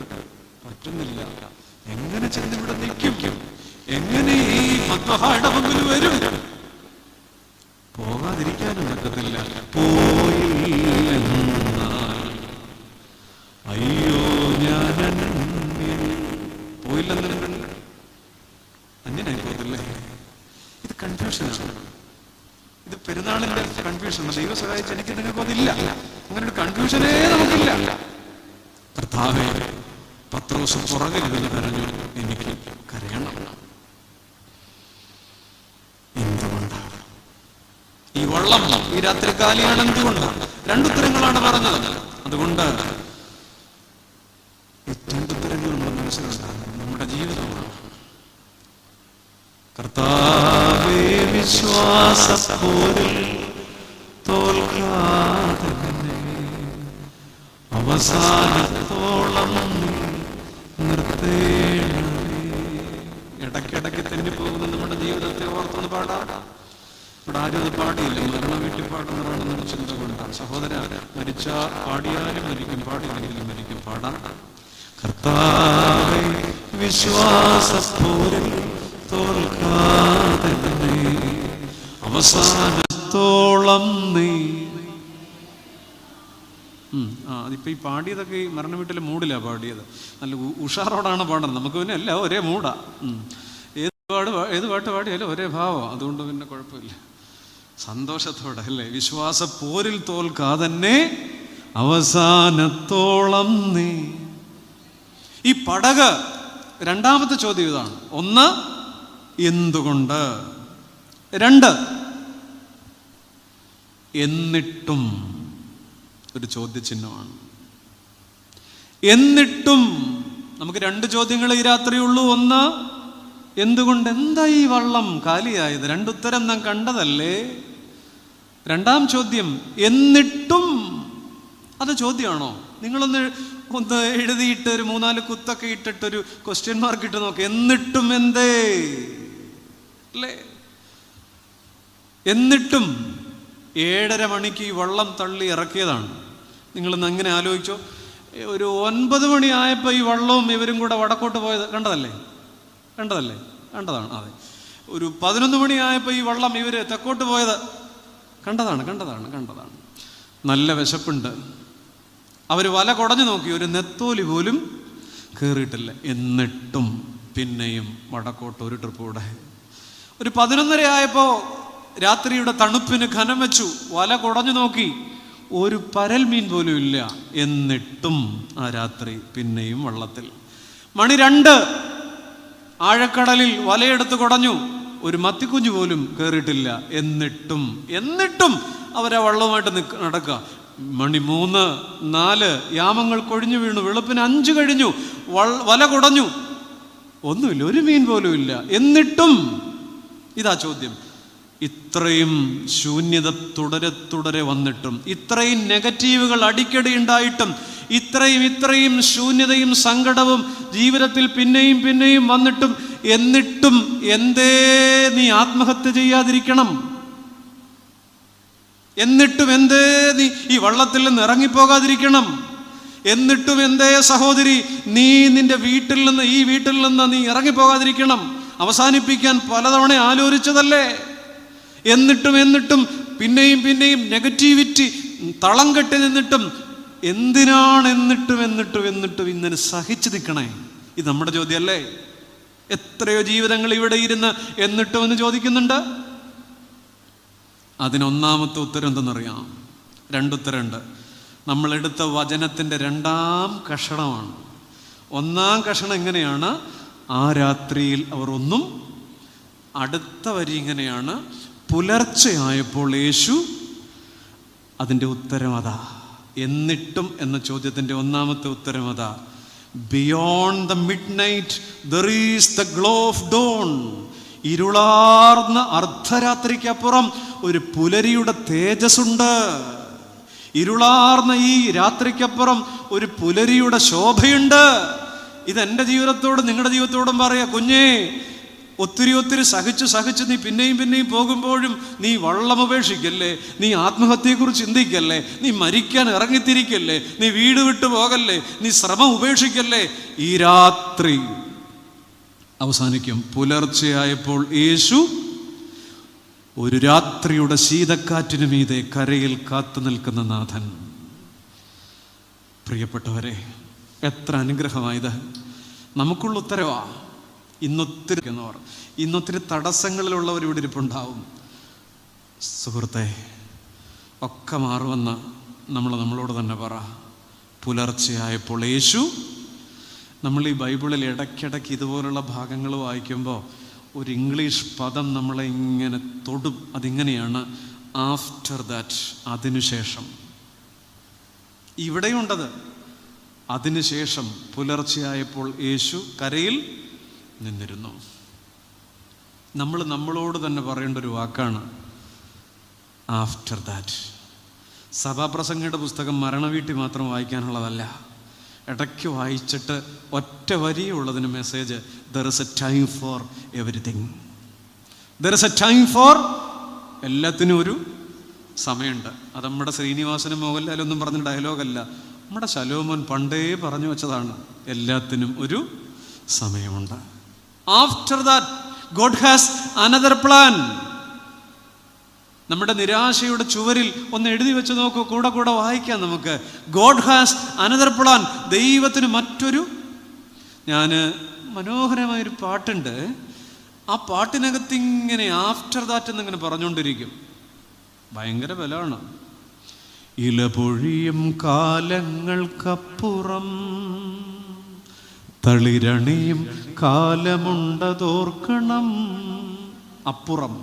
പറ്റുന്നില്ല. എങ്ങനെ ചെന്നിവിടെ നിൽക്കും? എങ്ങനെ ഈ മദ്വഹായുടെ മുമ്പിൽ വരും? പോകാതിരിക്കാനും പറ്റത്തില്ല. പോയില്ലെന്നാൽ അയ്യോ ഞാൻ പോയില്ലെന്ന് അന്യനായി പോകത്തില്ലേ? ഇത് കൺഫ്യൂഷനാണ്. ഇത് പെരുന്നാളിന്റെ കൺഫ്യൂഷൻ. ദൈവം സഹായിച്ച് എനിക്ക് നിങ്ങൾക്ക് അതില്ല. അങ്ങനെ ഒരു കൺഫ്യൂഷനേ നമുക്കില്ല. കർത്താവേ, പത്രോസ് പുറകിലിരുന്ന് കരഞ്ഞു, എനിക്ക് കരയണം. എന്തുകൊണ്ടാണ് ഈ വള്ളം ഈ രാത്രി കാലിയാണ്? എന്തുകൊണ്ടാണ്? 2 ഉത്തരങ്ങളാണ് പറഞ്ഞത്. അതുകൊണ്ട് ഈ 2 ഉത്തരങ്ങൾ നമ്മുടെ മനസ്സിലുണ്ടാകും. നമ്മുടെ ജീവിതമാണ്. കർത്താവേ, വിശ്വാസപ്പോരിൽ തോൽക്കാതെ അവസാനത്തോളം നിർത്തേണമേ. ഇടയ്ക്കിടയ്ക്ക് തെന്നിപ്പോകുന്ന നമ്മുടെ ജീവിതത്തെ ഓർത്തൊന്ന് പാടാം. ഇവിടെ ആരും അത് പാടിയില്ല. മരണ വീട്ടിൽ പാടുന്നതാണെന്നുള്ള ചിന്ത കൊണ്ടാണ്. സഹോദര, മരിച്ചാൽ പാടിയാലും മരിക്കും, പാടിയില്ലെങ്കിലും മരിക്കും. പാടാം. കർത്താവേ, വിശ്വാസപ്പോരിൽ തോൽക്കാതെ തന്നെ അവസാനത്തോളം നീ. അതിപ്പോൾ ഈ പാടിയതൊക്കെ ഈ മരണ വീട്ടിലെ മൂഡിലാണ് പാടിയത്. നല്ല ഉഷാറോടാണ് പാടുന്നത്. നമുക്ക് പിന്നെ എല്ലാം ഒരേ മൂടാ. ഏത് പാട്ട് പാടിയാലും ഒരേ ഭാവം. അതുകൊണ്ട് പിന്നെ കുഴപ്പമില്ല, സന്തോഷത്തോടെ അല്ലേ. വിശ്വാസപ്പോരിൽ തോൽക്കാതെ അവസാനത്തോളം നീ. ഈ പടക് രണ്ടാമത്തെ ചോദ്യം ഇതാണ്. ഒന്ന്, എന്തുകൊണ്ട്? രണ്ട്, എന്നിട്ടും ഒരു ചോദ്യചിഹ്നമാണ്. എന്നിട്ടും നമുക്ക് രണ്ട് ചോദ്യങ്ങൾ ഈ രാത്രിയുള്ളൂ. ഒന്ന്, എന്തുകൊണ്ട്? എന്താ ഈ വള്ളം കാലിയായത്? രണ്ടുത്തരം നാം കണ്ടതല്ലേ. രണ്ടാം ചോദ്യം, എന്നിട്ടും. അത് ചോദ്യമാണോ? നിങ്ങളൊന്ന് എഴുതിയിട്ട് ഒരു 3-4 കുത്തൊക്കെ ഇട്ടിട്ടൊരു ക്വസ്റ്റ്യൻ മാർക്ക് ഇട്ട് നോക്ക്. എന്നിട്ടും എന്തേ അല്ലേ? എന്നിട്ടും 7:30 മണിക്ക് ഈ വള്ളം തള്ളി ഇറക്കിയതാണ്. നിങ്ങളൊന്ന് അങ്ങനെ ആലോചിച്ചോ. ഒരു 9 മണിയായപ്പോൾ ഈ വള്ളവും ഇവരും കൂടെ വടക്കോട്ട് പോയത് കണ്ടതല്ലേ? കണ്ടതാണ്. അതെ. ഒരു 11 മണിയായപ്പോൾ ഈ വള്ളം ഇവർ തെക്കോട്ട് പോയത് കണ്ടതാണ്. നല്ല വിശപ്പുണ്ട്. അവർ വല കുടഞ്ഞു നോക്കി, ഒരു നെത്തോലി പോലും കയറിയിട്ടില്ല. എന്നിട്ടും പിന്നെയും വടക്കോട്ട് ഒരു ട്രിപ്പ് കൂടെ. ഒരു 11:30 ആയപ്പോൾ രാത്രിയുടെ തണുപ്പിന് ഘനം വെച്ചു, വല കുടഞ്ഞു നോക്കി, ഒരു പരൽ മീൻ പോലും ഇല്ല. എന്നിട്ടും ആ രാത്രി പിന്നെയും വള്ളത്തിൽ. മണി 2, ആഴക്കടലിൽ വലയെടുത്ത് കുടഞ്ഞു, ഒരു മത്തിക്കുഞ്ഞു പോലും കയറിയിട്ടില്ല. എന്നിട്ടും അവരാ വള്ളവുമായിട്ട് നടക്കുക. മണി 3, 4, യാമങ്ങൾ കൊഴിഞ്ഞു വീണു. വെളുപ്പിന് 5 കഴിഞ്ഞു. വല കുടഞ്ഞു, ഒന്നുമില്ല, ഒരു മീൻ പോലും ഇല്ല. എന്നിട്ടും ഇതാ ചോദ്യം. ഇത്രയും ശൂന്യത തുടരെ വന്നിട്ടും, ഇത്രയും നെഗറ്റീവുകൾ അടിക്കടി ഉണ്ടായിട്ടും, ഇത്രയും ശൂന്യതയും സങ്കടവും ജീവിതത്തിൽ പിന്നെയും വന്നിട്ടും, എന്നിട്ടും എന്തേ നീ ആത്മഹത്യ ചെയ്യാതിരിക്കണം? എന്നിട്ടും എന്തേ നീ ഈ വള്ളത്തിൽ നിന്ന് ഇറങ്ങിപ്പോകാതിരിക്കണം? എന്നിട്ടും എന്തേ സഹോദരി നീ നിന്റെ ഈ വീട്ടിൽ നിന്ന് നീ ഇറങ്ങിപ്പോകാതിരിക്കണം? അവസാനിപ്പിക്കാൻ പലതവണ ആലോചിച്ചതല്ലേ. എന്നിട്ടും പിന്നെയും നെഗറ്റിവിറ്റി തളം കെട്ടി നിന്നിട്ടും എന്തിനാണ് എന്നിട്ടും ഇങ്ങനെ സഹിച്ചു നിൽക്കണേ? ഇത് നമ്മുടെ ചോദ്യമല്ലേ? എത്രയോ ജീവിതങ്ങൾ ഇവിടെ ഇരുന്ന് എന്നിട്ടും എന്ന് ചോദിക്കുന്നുണ്ട്. അതിനൊന്നാമത്തെ ഉത്തരം എന്തെന്നറിയാം? 2 ഉത്തരമുണ്ട്. നമ്മളെടുത്ത വചനത്തിൻ്റെ 2-ാം കഷണമാണ്. 1-ാം കഷണം എങ്ങനെയാണ്? ആ രാത്രിയിൽ അവർ ഒന്നും. അടുത്ത വരി ഇങ്ങനെയാണ്, പുലർച്ചെയായപ്പോൾ യേശു. അതിൻ്റെ ഉത്തരം അതാ. എന്നിട്ടും എന്ന ചോദ്യത്തിൻ്റെ 1-ാമത്തെ ഉത്തരം അതാ. Beyond the midnight there is the glow of dawn. ഇരുളാർന്ന അർദ്ധരാത്രിക്കപ്പുറം ഒരു പുലരിയുടെ തേജസ്സുണ്ട്. ഇരുളാർന്ന ഈ രാത്രിക്കപ്പുറം ഒരു പുലരിയുടെ ശോഭയുണ്ട്. ഇതെൻ്റെ ജീവിതത്തോടും നിങ്ങളുടെ ജീവിതത്തോടും പറയാ, കുഞ്ഞേ, ഒത്തിരി സഹിച്ച് നീ പിന്നെയും പോകുമ്പോഴും നീ വള്ളം ഉപേക്ഷിക്കല്ലേ, നീ ആത്മഹത്യയെക്കുറിച്ച് ചിന്തിക്കല്ലേ, നീ മരിക്കാൻ ഇറങ്ങിത്തിരിക്കല്ലേ, നീ വീട് വിട്ടു പോകല്ലേ, നീ ശ്രമം ഉപേക്ഷിക്കല്ലേ. ഈ രാത്രി അവസാനിക്കും. പുലർച്ചെയായപ്പോൾ യേശു ഒരു രാത്രിയുടെ ശീതക്കാറ്റിനു മീതെ കരയിൽ കാത്തു നിൽക്കുന്ന നാഥൻ. പ്രിയപ്പെട്ടവരെ, എത്ര അനുഗ്രഹമായത്! നമുക്കുള്ള ഉത്തരവാ. ഇന്നൊത്തിരി തടസ്സങ്ങളിലുള്ളവർ ഇവിടെ ഇരിപ്പുണ്ടാവും. സുഹൃത്തെ, ഒക്കെ മാറുമെന്ന് നമ്മളോട് തന്നെ പറ. പുലർച്ചെയായപ്പോൾ യേശു. നമ്മൾ ഈ ബൈബിളിൽ ഇടയ്ക്കിടയ്ക്ക് ഇതുപോലുള്ള ഭാഗങ്ങൾ വായിക്കുമ്പോൾ ഒരു ഇംഗ്ലീഷ് പദം നമ്മളെ ഇങ്ങനെ തൊടും. അതിങ്ങനെയാണ്, ആഫ്റ്റർ ദാറ്റ്, അതിനുശേഷം. ഇവിടെയുണ്ടത്. അതിനുശേഷം പുലർച്ചെയായപ്പോൾ യേശു കരയിൽ നിന്നിരുന്നു. നമ്മളോട് തന്നെ പറയേണ്ട ഒരു വാക്കാണ് ആഫ്റ്റർ ദാറ്റ്. സഭാപ്രസംഗയുടെ പുസ്തകം മരണവീട്ടിൽ മാത്രം വായിക്കാനുള്ളതല്ല. ഇടയ്ക്ക് വായിച്ചിട്ട് ഒറ്റ വരിയുള്ളതിന് message, there is a time for everything. There is a time for, എല്ലാത്തിനും ഒരു സമയമുണ്ട്. അത് നമ്മുടെ ശ്രീനിവാസനും മോഹൻലാലൊന്നും പറഞ്ഞ ഡയലോഗല്ല, നമ്മുടെ ശലോമോൻ പണ്ടേ പറഞ്ഞു വെച്ചതാണ്. എല്ലാത്തിനും ഒരു സമയമുണ്ട്. After that God has another plan. നമ്മുടെ നിരാശയുടെ ചുവരിൽ ഒന്ന് എഴുതി വെച്ച് നോക്കൂ, കൂടെ കൂടെ വായിക്കാം നമുക്ക്. God has another plan. ദൈവത്തിന് മറ്റൊരു, ഞാൻ മനോഹരമായൊരു പാട്ടുണ്ട്, ആ പാട്ടിനകത്ത് ഇങ്ങനെ ആഫ്റ്റർ ദാറ്റ് എന്നിങ്ങനെ പറഞ്ഞുകൊണ്ടിരിക്കും. ഭയങ്കര ബലമാണ്. ഇല പൊഴിയും കാലങ്ങൾക്കപ്പുറം തളിരണിയും കാലമുണ്ടതോർക്കണം. അപ്പുറം,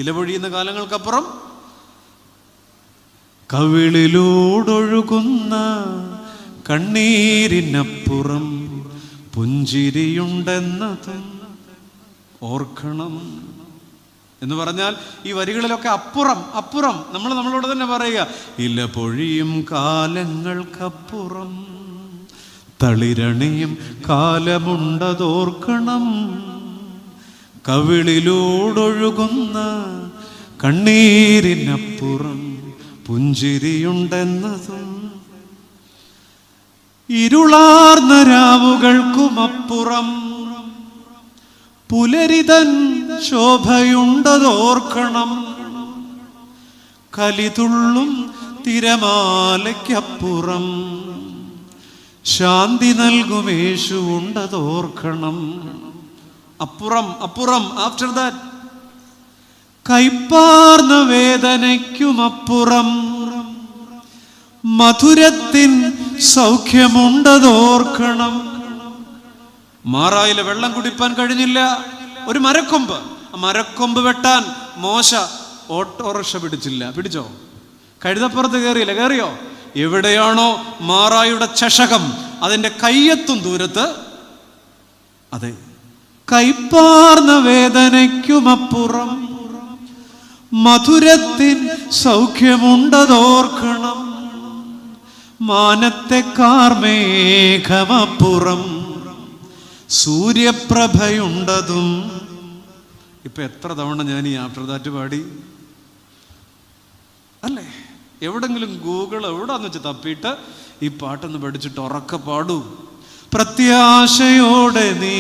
ഇല പൊഴിയുന്ന കാലങ്ങൾക്കപ്പുറം കവിളിലൂടൊഴുകുന്ന കണ്ണീരിനപ്പുറം പുഞ്ചിരിയുണ്ടെന്നത് ഓർക്കണം എന്ന് പറഞ്ഞാൽ ഈ വരികളിലൊക്കെ അപ്പുറം അപ്പുറം നമ്മൾ നമ്മളോട് തന്നെ പറയുക. ഇല പൊഴിയും കാലങ്ങൾക്കപ്പുറം തളിരണിയും കാലമുണ്ടതോർക്കണം കവിളിലൂടൊഴുകുന്ന കണ്ണീരിനപ്പുറം പുഞ്ചിരിയുണ്ടെന്നതും ഇരുളാർന്ന രാവുകൾക്കുമപ്പുറം പുലരിതൻ ശോഭയുണ്ടതോർക്കണം കലിതുള്ളും തിരമാലയ്ക്കപ്പുറം ശാന്തി നൽകും യേശു ഉണ്ടതോർക്കണം. അപ്പുറം അപ്പുറം, ആഫ്റ്റർ ദാറ്റ്. കൈപ്പാർന്ന വേദനയ്ക്കുമപ്പുറം മധുരത്തിൻ സൗഖ്യമുണ്ടതോർക്കണം. മാറായിലെ വെള്ളം കുടിപ്പാൻ കഴിഞ്ഞില്ല, ഒരു മരക്കൊമ്പ്, ആ മരക്കൊമ്പ് വെട്ടാൻ മോശ ഓട്ടോറിക്ഷ പിടിച്ചില്ല. പിടിച്ചോ? കഴുതപ്പുറത്ത് കയറിയില്ല. കയറിയോ? എവിടെയാണോ മാറായുടെ ചഷകം അതിൻ്റെ കയ്യെത്തും ദൂരത്ത്, അതെ, കൈപ്പാർന്ന വേദനയ്ക്കുമപ്പുറം മധുരത്തിൻ സൗഖ്യമുണ്ടതോർക്കണം മാനത്തെ കാർമേഘമപ്പുറം സൂര്യപ്രഭയുണ്ടതും. ഇപ്പൊ എത്ര തവണ ഞാൻ ഈ ആഫ്റ്റർ ദാറ്റ് പാടി അല്ലേ? എവിടെങ്കിലും ഗൂഗിൾ എവിടാന്ന് വെച്ച് തപ്പിയിട്ട് ഈ പാട്ടൊന്ന് പഠിച്ചിട്ട് ഉറക്കെ പാടൂ. പ്രത്യാശയോടെ നീ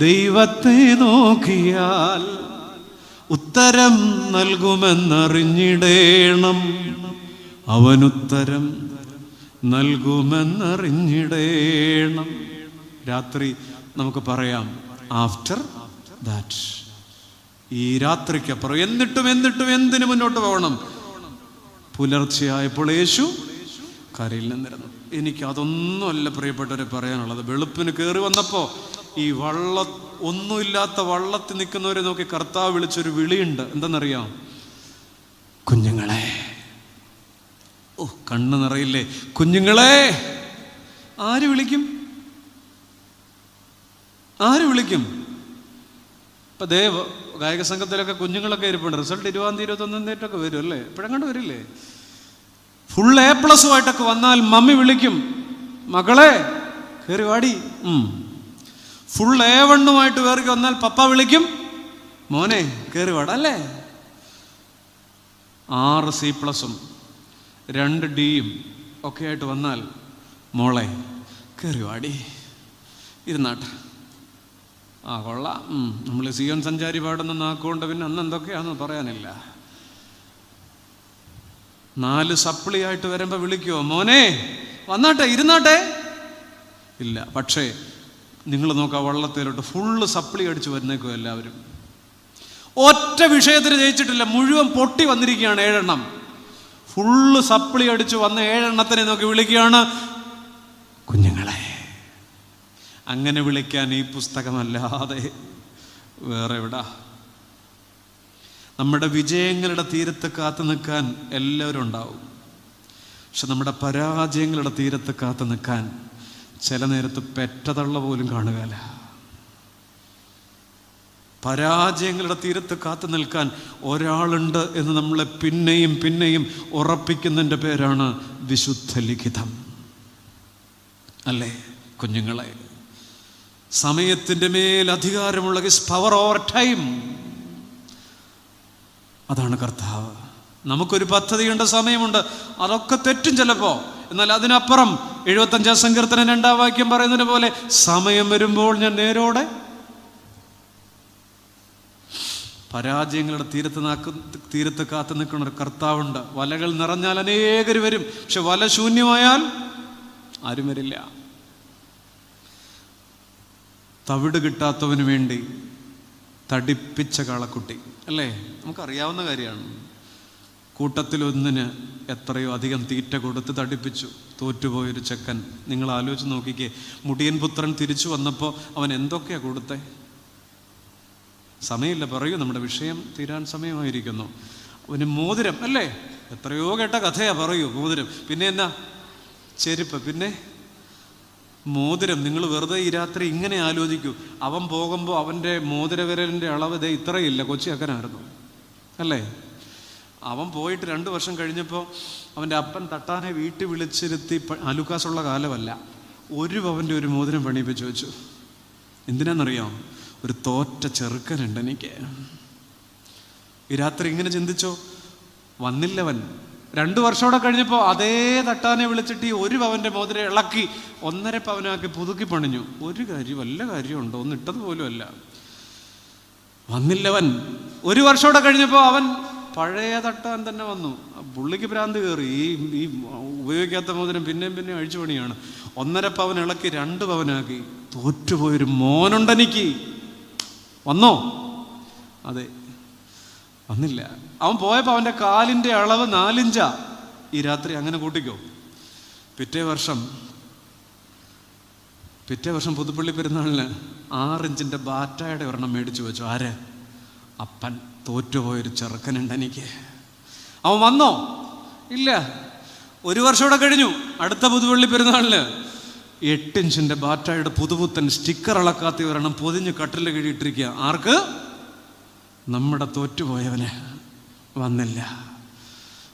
ദൈവത്തെ നോക്കിയാൽ ഉത്തരം നൽകുമെന്നറിഞ്ഞിടേണം, അവനുത്തരം നൽകുമെന്നറിഞ്ഞിടേണം. രാത്രി നമുക്ക് പറയാം ആഫ്റ്റർ ദാറ്റ്. ഈ രാത്രിക്കപ്പുറം എന്നിട്ടും എന്തിനു മുന്നോട്ട് പോകണം? പുലർച്ചയായപ്പോൾ യേശു കരയിൽ നിന്നിരുന്നു. എനിക്ക് അതൊന്നുമല്ല പ്രിയപ്പെട്ടവരെ പറയാനുള്ളത്. വെളുപ്പിന് കയറി വന്നപ്പോൾ ഈ ഒന്നുമില്ലാത്ത വള്ളത്തിൽ നിൽക്കുന്നവരെ നോക്കി കർത്താവ് വിളിച്ചൊരു വിളിയുണ്ട്. എന്തെന്നറിയാം? കുഞ്ഞുങ്ങളെ. ഓ, കണ്ണ് നിറയില്ലേ? കുഞ്ഞുങ്ങളെ. ആര് വിളിക്കും? ആര് വിളിക്കും? ഇപ്പൊ ഗായക സംഘത്തിലൊക്കെ കുഞ്ഞുങ്ങളൊക്കെ ഇരിപ്പുണ്ട്. റിസൾട്ട് 20, 21 വരും അല്ലേ? ഇപ്പോഴങ്ങോട്ട് വരില്ലേ? ഫുൾ A+ആയിട്ടൊക്കെ വന്നാൽ മമ്മി വിളിക്കും, മകളെ കയറി വാടി. ഫുൾ A1 കയറി വന്നാൽ പപ്പ വിളിക്കും, മോനെ കയറി വാട അല്ലേ? 6 C+, 2 D ഒക്കെ ആയിട്ട് വന്നാൽ മോളെ കയറി വാടി, ഇരുന്നാട്ടെ. ആ കൊള്ളാം, നമ്മൾ സിയോൻ സഞ്ചാരി പാടുന്ന നാക്കുകൊണ്ട് പിന്നെ അന്ന് എന്തൊക്കെയാണെന്ന് പറയാനില്ല. 4 സപ്ലി ആയിട്ട് വരുമ്പോൾ വിളിക്കുമോ, മോനെ വന്നാട്ടെ ഇരുന്നാട്ടെ? ഇല്ല. പക്ഷേ നിങ്ങൾ നോക്കാം, വള്ളത്തിലോട്ട് ഫുള്ള് സപ്ലി അടിച്ച് വരുന്നേക്കും എല്ലാവരും. ഒറ്റ വിഷയത്തിന് ജയിച്ചിട്ടില്ല, മുഴുവൻ പൊട്ടി വന്നിരിക്കുകയാണ് 7 എണ്ണം. ഫുള്ള് സപ്ലി അടിച്ച് വന്ന 7 എണ്ണത്തിനെ നോക്കി വിളിക്കുകയാണ്, കുഞ്ഞുങ്ങളെ. അങ്ങനെ വിളിക്കാൻ ഈ പുസ്തകമല്ലാതെ വേറെ എവിടാ? നമ്മുടെ വിജയങ്ങളുടെ തീരത്ത് കാത്തു നിൽക്കാൻ എല്ലാവരും ഉണ്ടാവും. പക്ഷെ നമ്മുടെ പരാജയങ്ങളുടെ തീരത്ത് കാത്തു നിൽക്കാൻ ചില നേരത്ത് പെറ്റതള്ള പോലും കാണുകയില്ല. പരാജയങ്ങളുടെ തീരത്ത് കാത്തു നിൽക്കാൻ ഒരാളുണ്ട് എന്ന് നമ്മളെ പിന്നെയും പിന്നെയും ഉറപ്പിക്കുന്നതിൻ്റെ പേരാണ് വിശുദ്ധ ലിഖിതം. അല്ലേ കുഞ്ഞുങ്ങളെ? സമയത്തിൻ്റെ മേൽ അധികാരമുള്ള ഹിസ് പവർ ഓവർ ടൈം. അതാണ് കർത്താവ്. നമുക്കൊരു പദ്ധതിയുണ്ട്, സമയമുണ്ട്, അതൊക്കെ തെറ്റും ചിലപ്പോൾ. എന്നാൽ അതിനപ്പുറം 75 സങ്കീർത്തനം 2 വാക്യം പറയുന്നത് പോലെ സമയം വരുമ്പോൾ ഞാൻ നേരോടെ പരാജയങ്ങളുടെ തീരത്ത് കാത്തു നിൽക്കുന്ന ഒരു കർത്താവുണ്ട്. വലകൾ നിറഞ്ഞാൽ അനേകർ വരും, പക്ഷെ വല ശൂന്യമായാൽ ആരും വരില്ല. തവിട് കിട്ടാത്തവന് വേണ്ടി തടിപ്പിച്ച കാളക്കുട്ടി, അല്ലേ? നമുക്കറിയാവുന്ന കാര്യമാണ്. കൂട്ടത്തിലൊന്നിന് എത്രയോ അധികം തീറ്റ കൊടുത്ത് തടിപ്പിച്ചു. തോറ്റുപോയൊരു ചെക്കൻ. നിങ്ങൾ ആലോചിച്ച് നോക്കിക്കേ, മുടിയൻ പുത്രൻ തിരിച്ചു വന്നപ്പോൾ അവൻ എന്തൊക്കെയാണ് കൊടുത്തേ? സമയമില്ല, പറയൂ, നമ്മുടെ വിഷയം തീരാൻ സമയമായിരിക്കുന്നു. അവന് മോതിരം, അല്ലേ? എത്രയോ കേട്ട കഥയാ, പറയൂ. മോതിരം, പിന്നെ എന്നാ? ചെരുപ്പ്, പിന്നെ മോതിരം. നിങ്ങൾ വെറുതെ ഈ രാത്രി ഇങ്ങനെ ആലോചിക്കൂ. അവൻ പോകുമ്പോൾ അവൻ്റെ മോതിരവിരലിൻ്റെ അളവ് ദേ ഇത്രയില്ല, കൊച്ചിയാക്കനായിരുന്നു, അല്ലേ? അവൻ പോയിട്ട് 2 വർഷം കഴിഞ്ഞപ്പോൾ അവൻ്റെ അപ്പൻ തട്ടാനെ വീട്ടിൽ വിളിച്ചിരുത്തി, അലുക്കാസുള്ള കാലമല്ല, 1 പവൻ്റെ ഒരു മോതിരം പണിയിപ്പിച്ച് വെച്ചു. എന്തിനാണെന്നറിയാം? ഒരു തോറ്റ ചെറുക്കനുണ്ട് എനിക്ക്. ഈ രാത്രി ഇങ്ങനെ ചിന്തിച്ചോ. വന്നില്ലവൻ. 2 വർഷമോടെ കഴിഞ്ഞപ്പോൾ അതേ തട്ടാനെ വിളിച്ചിട്ട് ഈ 1 പവൻ്റെ മോതിരം ഇളക്കി 1.5 പവനാക്കി പുതുക്കി പണിഞ്ഞു. ഒരു കാര്യം, വല്ല കാര്യമുണ്ടോ? ഒന്നും ഇട്ടതുപോലും അല്ല. വന്നില്ലവൻ. 1 വർഷമോടെ കഴിഞ്ഞപ്പോൾ അവൻ പഴയ തട്ടാൻ തന്നെ വന്നു. പുള്ളിക്ക് ഭ്രാന്ത് കയറി. ഈ ഉപയോഗിക്കാത്ത മോതിരം പിന്നെയും അഴിച്ചു പണിയാണ്. 1.5 പവൻ ഇളക്കി 2 പവനാക്കി. തോറ്റുപോയൊരു മോനുണ്ടെനിക്ക്. വന്നോ? അതെ, വന്നില്ല. അവൻ പോയപ്പോൾ അവൻ്റെ കാലിൻ്റെ അളവ് 4 ഇഞ്ചാ. ഈ രാത്രി അങ്ങനെ കൂട്ടിക്കോ. പിറ്റേ വർഷം പുതുപ്പള്ളി പെരുന്നാളിന് 6 ഇഞ്ചിൻ്റെ ബാറ്റായുടെ ഒരെണ്ണം മേടിച്ചു വെച്ചു. ആര്? അപ്പൻ. തോറ്റുപോയൊരു ചെറുക്കനുണ്ട് എനിക്ക്. അവൻ വന്നോ? ഇല്ല. 1 വർഷമോടെ കഴിഞ്ഞു. അടുത്ത പുതുപ്പള്ളി പെരുന്നാളിന് 8 ഇഞ്ചിൻ്റെ ബാറ്റായുടെ പുതുപുത്തൻ സ്റ്റിക്കർ ഇളക്കാത്ത ഒരെണ്ണം പൊതിഞ്ഞ് കട്ടിൽ കിഴിയിട്ടിരിക്കുക. ആർക്ക്? നമ്മുടെ തോറ്റുപോയവന്. വന്നില്ല.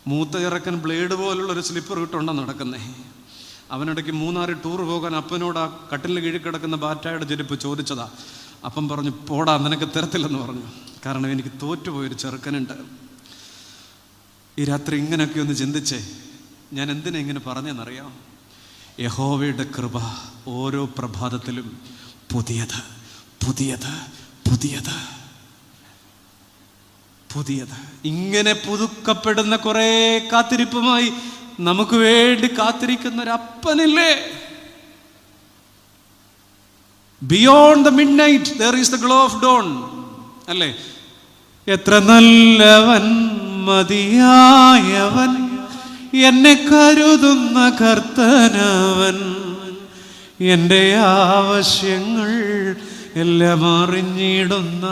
മൂത്ത ചെറുക്കൻ ബ്ലേഡ് പോലുള്ളൊരു സ്ലിപ്പർ ഇട്ടുണ്ടെന്ന് നടക്കുന്നേ. അവനിടയ്ക്ക് മൂന്നാറിൽ ടൂർ പോകാൻ അപ്പനോട് ആ കട്ടിലിന് കീഴിൽ കിടക്കുന്ന ബാറ്റായുടെ ചെരുപ്പ് ചോദിച്ചതാ. അപ്പം പറഞ്ഞു, പോടാ, നിനക്ക് തരത്തില്ലെന്ന് പറഞ്ഞു. കാരണം എനിക്ക് തോറ്റുപോയൊരു ചെറുക്കനുണ്ട്. ഈ രാത്രി ഇങ്ങനെയൊക്കെ ഒന്ന് ചിന്തിച്ചേ. ഞാൻ എന്തിനാ ഇങ്ങനെ പറഞ്ഞെന്നറിയാം? യഹോവയുടെ കൃപ ഓരോ പ്രഭാതത്തിലും പുതിയത് പുതിയത് പുതിയത് പുതിയത്. ഇങ്ങനെ പുതുക്കപ്പെടുന്ന കുറെ കാത്തിരിപ്പുമായി നമുക്ക് വേണ്ടി കാത്തിരിക്കുന്ന ഒരു അപ്പനില്ലേ? Beyond the midnight there is the glow of dawn, അല്ലേ? എത്ര നല്ലവൻ, മതിയായവൻ, എന്നെ കരുതുന്ന കർത്തനവൻ, എൻ്റെ ആവശ്യങ്ങൾ എല്ലാം അറിഞ്ഞിടുന്ന.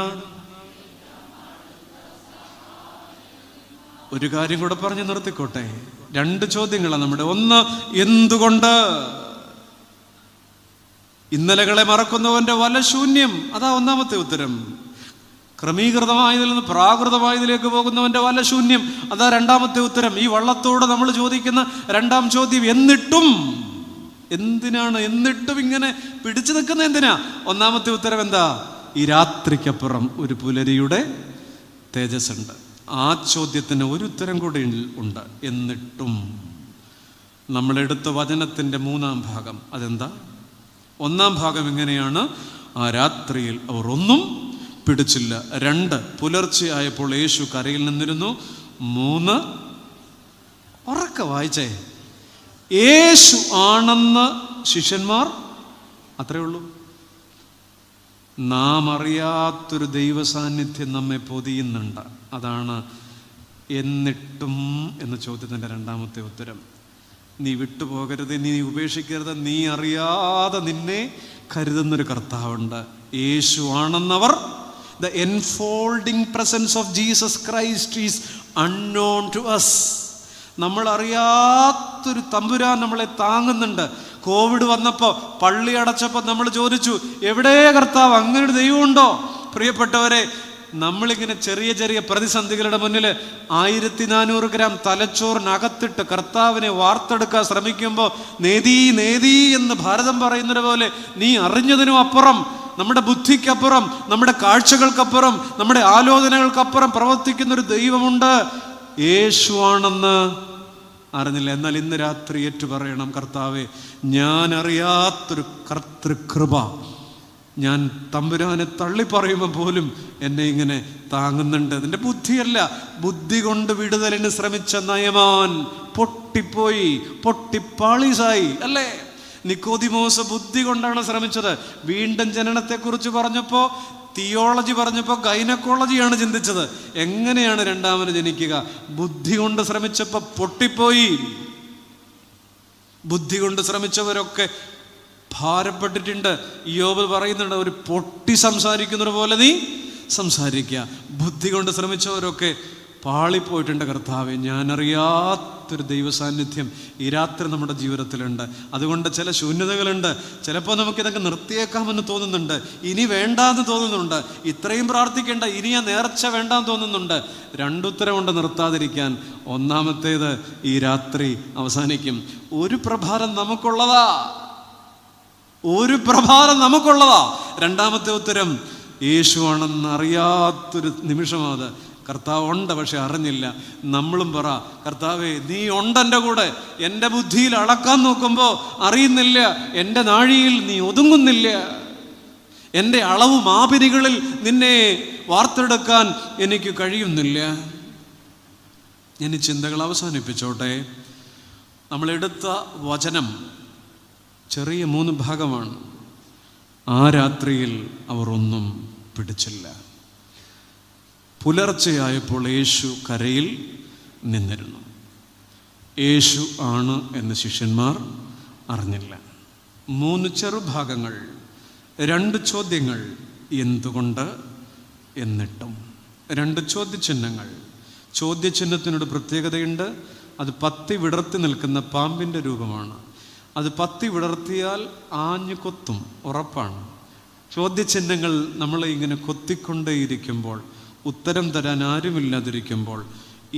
ഒരു കാര്യം കൂടെ പറഞ്ഞ് നിർത്തിക്കോട്ടെ. 2 ചോദ്യങ്ങളാണ് നമ്മുടെ. ഒന്ന്, എന്തുകൊണ്ട്? ഇന്നലകളെ മറക്കുന്നവന്റെ വല ശൂന്യം. അതാ ഒന്നാമത്തെ ഉത്തരം. ക്രമീകൃതമായതിൽ നിന്ന് പ്രാകൃതമായതിലേക്ക് പോകുന്നവന്റെ വല ശൂന്യം. അതാ 2ാമത്തെ ഉത്തരം. ഈ വള്ളത്തോട് നമ്മൾ ചോദിക്കുന്ന 2ാം ചോദ്യം, എന്നിട്ടും. എന്തിനാണ് എന്നിട്ടും ഇങ്ങനെ പിടിച്ചു നിൽക്കുന്ന? എന്തിനാ? 1ാമത്തെ ഉത്തരം എന്താ? ഈ രാത്രിക്കപ്പുറം ഒരു പുലരിയുടെ തേജസ്സുണ്ട്. ആ ചോദ്യത്തിന് ഒരു ഉത്തരം കൂടി ഉണ്ട്. എന്നിട്ടും. നമ്മളെടുത്ത വചനത്തിൻ്റെ 3ാം ഭാഗം അതെന്താ? 1ാം ഭാഗം ഇങ്ങനെയാണ്: ആ രാത്രിയിൽ അവർ ഒന്നും പിടിച്ചില്ല. 2, പുലർച്ചെയായപ്പോൾ യേശു കരയിൽ നിന്നിരുന്നു. 3, ഉറക്കെ വായിച്ചേ, യേശു ആണെന്ന് ശിഷ്യന്മാർ. അത്രേ ഉള്ളൂ. നാം അറിയാത്തൊരു ദൈവ സാന്നിധ്യം നമ്മെ പൊതിയുന്നുണ്ട്. അതാണ് എന്നിട്ടും എന്ന ചോദ്യത്തിൻ്റെ 2ാമത്തെ ഉത്തരം. നീ വിട്ടുപോകരുത്, നീ ഉപേക്ഷിക്കരുത്. നീ അറിയാതെ നിന്നെ കരുതുന്നൊരു കർത്താവുണ്ട്. യേശു ആണെന്നവർ. The enfolding presence of Jesus Christ is unknown to us. നമ്മൾ അറിയാത്തൊരു തമ്പുരാൻ നമ്മളെ താങ്ങുന്നുണ്ട്. കോവിഡ് വന്നപ്പോൾ, പള്ളി അടച്ചപ്പോൾ നമ്മൾ ചോദിച്ചു, എവിടെ കർത്താവ്? അങ്ങനെ ഒരു ദൈവമുണ്ടോ? പ്രിയപ്പെട്ടവരെ, നമ്മളിങ്ങനെ ചെറിയ ചെറിയ പ്രതിസന്ധികളുടെ മുന്നിൽ 1400 ഗ്രാം തലച്ചോറിനകത്തിട്ട് കർത്താവിനെ വാർത്തെടുക്കാൻ ശ്രമിക്കുമ്പോൾ, നേദീ നേദീ എന്ന് ഭാരതം പറയുന്നത് പോലെ നീ അറിഞ്ഞതിനും അപ്പുറം, നമ്മുടെ ബുദ്ധിക്കപ്പുറം, നമ്മുടെ കാഴ്ചകൾക്കപ്പുറം, നമ്മുടെ ആലോചനകൾക്കപ്പുറം പ്രവർത്തിക്കുന്നൊരു ദൈവമുണ്ട്. യേശുവാണെന്ന് അറിഞ്ഞില്ല. എന്നാൽ ഇന്ന് രാത്രി ഏറ്റു പറയണം, കർത്താവേ, ഞാൻ അറിയാത്തൊരു കർത്തൃകൃപ, ഞാൻ തമ്പുരാനെ തള്ളിപ്പറയുമ്പോൾ പോലും എന്നെ ഇങ്ങനെ താങ്ങുന്നുണ്ട്. നിന്റെ ബുദ്ധിയല്ല, ബുദ്ധി കൊണ്ട് വിടുതലിന് ശ്രമിച്ച നയമാൻ പൊട്ടിപ്പോയി, പൊട്ടിപ്പാളീസായി അല്ലേ? നിക്കോദിമോസ് ബുദ്ധി കൊണ്ടാണ് ശ്രമിച്ചത്. വീണ്ടും ജനനത്തെക്കുറിച്ച് പറഞ്ഞപ്പോൾ, തിയോളജി പറഞ്ഞപ്പോൾ ഗൈനക്കോളജിയാണ് ചിന്തിച്ചത്. എങ്ങനെയാണ് രണ്ടാമത് ജനിക്കുക? ബുദ്ധി കൊണ്ട് ശ്രമിച്ചപ്പോൾ പൊട്ടിപ്പോയി. ബുദ്ധി കൊണ്ട് ശ്രമിച്ചവരൊക്കെ ഭാരപ്പെട്ടിട്ടുണ്ട്. യോബ് പറയുന്നുണ്ട്, ഒരു പൊട്ടി സംസാരിക്കുന്നത് പോലെ നീ സംസാരിക്കുക. ബുദ്ധി കൊണ്ട് ശ്രമിച്ചവരൊക്കെ പാളിപ്പോയിട്ടുണ്ട്. കർത്താവേ, ഞാനറിയാത്തൊരു ദൈവസാന്നിധ്യം ഈ രാത്രി നമ്മുടെ ജീവിതത്തിലുണ്ട്. അതുകൊണ്ട് ചില ശൂന്യതകളുണ്ട്. ചിലപ്പോൾ നമുക്കിതൊക്കെ നിർത്തിയേക്കാമെന്ന് തോന്നുന്നുണ്ട്, ഇനി വേണ്ടാന്ന് തോന്നുന്നുണ്ട്, ഇത്രയും പ്രാർത്ഥിക്കേണ്ട, ഇനി ആ നേർച്ച വേണ്ടാന്ന് തോന്നുന്നുണ്ട്. രണ്ടുത്തരം കൊണ്ട് നിർത്താതിരിക്കാൻ. ഒന്നാമത്തേത്, ഈ രാത്രി അവസാനിക്കും. ഒരു പ്രഭാരം നമുക്കുള്ളതാ, ഒരു പ്രഭാരം നമുക്കുള്ളതാ. രണ്ടാമത്തെ ഉത്തരം, യേശുവാണെന്ന് അറിയാത്തൊരു നിമിഷമാണ്. കർത്താവ് ഉണ്ട്, പക്ഷെ അറിഞ്ഞില്ല. നമ്മളും പറ, കർത്താവേ, നീ ഉണ്ടെൻ്റെ കൂടെ. എൻ്റെ ബുദ്ധിയിൽ അളക്കാൻ നോക്കുമ്പോൾ അറിയുന്നില്ല, എൻ്റെ നാഴിയിൽ നീ ഒതുങ്ങുന്നില്ല, എൻ്റെ അളവ് മാപിരികളിൽ നിന്നെ വാർത്തെടുക്കാൻ എനിക്ക് കഴിയുന്നില്ല. ഞാൻ ഈ ചിന്തകൾ അവസാനിപ്പിച്ചോട്ടെ. നമ്മളെടുത്ത വചനം ചെറിയ 3 ഭാഗമാണ്. ആ രാത്രിയിൽ അവർ ഒന്നും പിടിച്ചില്ല. പുലർച്ചയായപ്പോൾ യേശു കരയിൽ നിന്നിരുന്നു. യേശു ആണ് എന്ന് ശിഷ്യന്മാർ അറിഞ്ഞില്ല. 3 ചെറുഭാഗങ്ങൾ, 2 ചോദ്യങ്ങൾ. എന്തുകൊണ്ട്, എന്നിട്ടും. 2 ചോദ്യചിഹ്നങ്ങൾ. ചോദ്യചിഹ്നത്തിനൊരു പ്രത്യേകതയുണ്ട്. അത് പത്തി വിടർത്തി നിൽക്കുന്ന പാമ്പിൻ്റെ രൂപമാണ്. അത് പത്തി വിടർത്തിയാൽ ആഞ്ഞു കൊത്തും, ഉറപ്പാണ്. ചോദ്യചിഹ്നങ്ങൾ നമ്മളെ ഇങ്ങനെ കൊത്തിക്കൊണ്ടേയിരിക്കുമ്പോൾ, ഉത്തരം തരാൻ ആരുമില്ലാതിരിക്കുമ്പോൾ,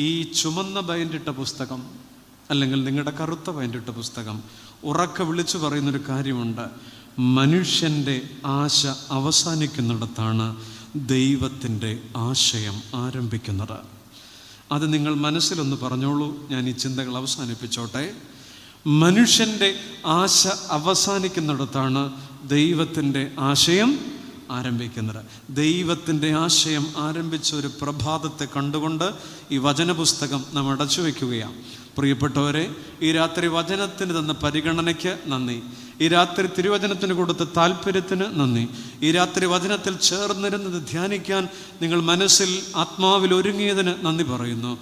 ഈ ചുമന്ന ബൈൻഡിട്ട പുസ്തകം അല്ലെങ്കിൽ നിങ്ങളുടെ കറുത്ത ബൈൻഡിട്ട പുസ്തകം ഉറക്കെ വിളിച്ചു പറയുന്നൊരു കാര്യമുണ്ട്. മനുഷ്യൻ്റെ ആശ അവസാനിക്കുന്നിടത്താണ് ദൈവത്തിൻ്റെ ആശയം ആരംഭിക്കുന്നത്. അത് നിങ്ങൾ മനസ്സിലൊന്ന് പറഞ്ഞോളൂ. ഞാൻ ഈ ചിന്തകൾ അവസാനിപ്പിച്ചോട്ടെ. മനുഷ്യൻ്റെ ആശ അവസാനിക്കുന്നിടത്താണ് ദൈവത്തിൻ്റെ ആശയം ആരംഭിക്കുന്നത്. ദൈവത്തിൻ്റെ ആശയം ആരംഭിച്ച ഒരു പ്രഭാതത്തെ കണ്ടുകൊണ്ട് ഈ വചനപുസ്തകം നാം അടച്ചു വയ്ക്കുകയാണ്. പ്രിയപ്പെട്ടവരെ, ഈ രാത്രി വചനത്തിന് തന്ന പരിഗണനയ്ക്ക് നന്ദി. ഈ രാത്രി തിരുവചനത്തിന് കൊടുത്ത താല്പര്യത്തിന് നന്ദി. ഈ രാത്രി വചനത്തിൽ ചേർന്നിരുന്നത് ധ്യാനിക്കാൻ നിങ്ങൾ മനസ്സിൽ ആത്മാവിൽ ഒരുങ്ങിയതിന് നന്ദി പറയുന്നു.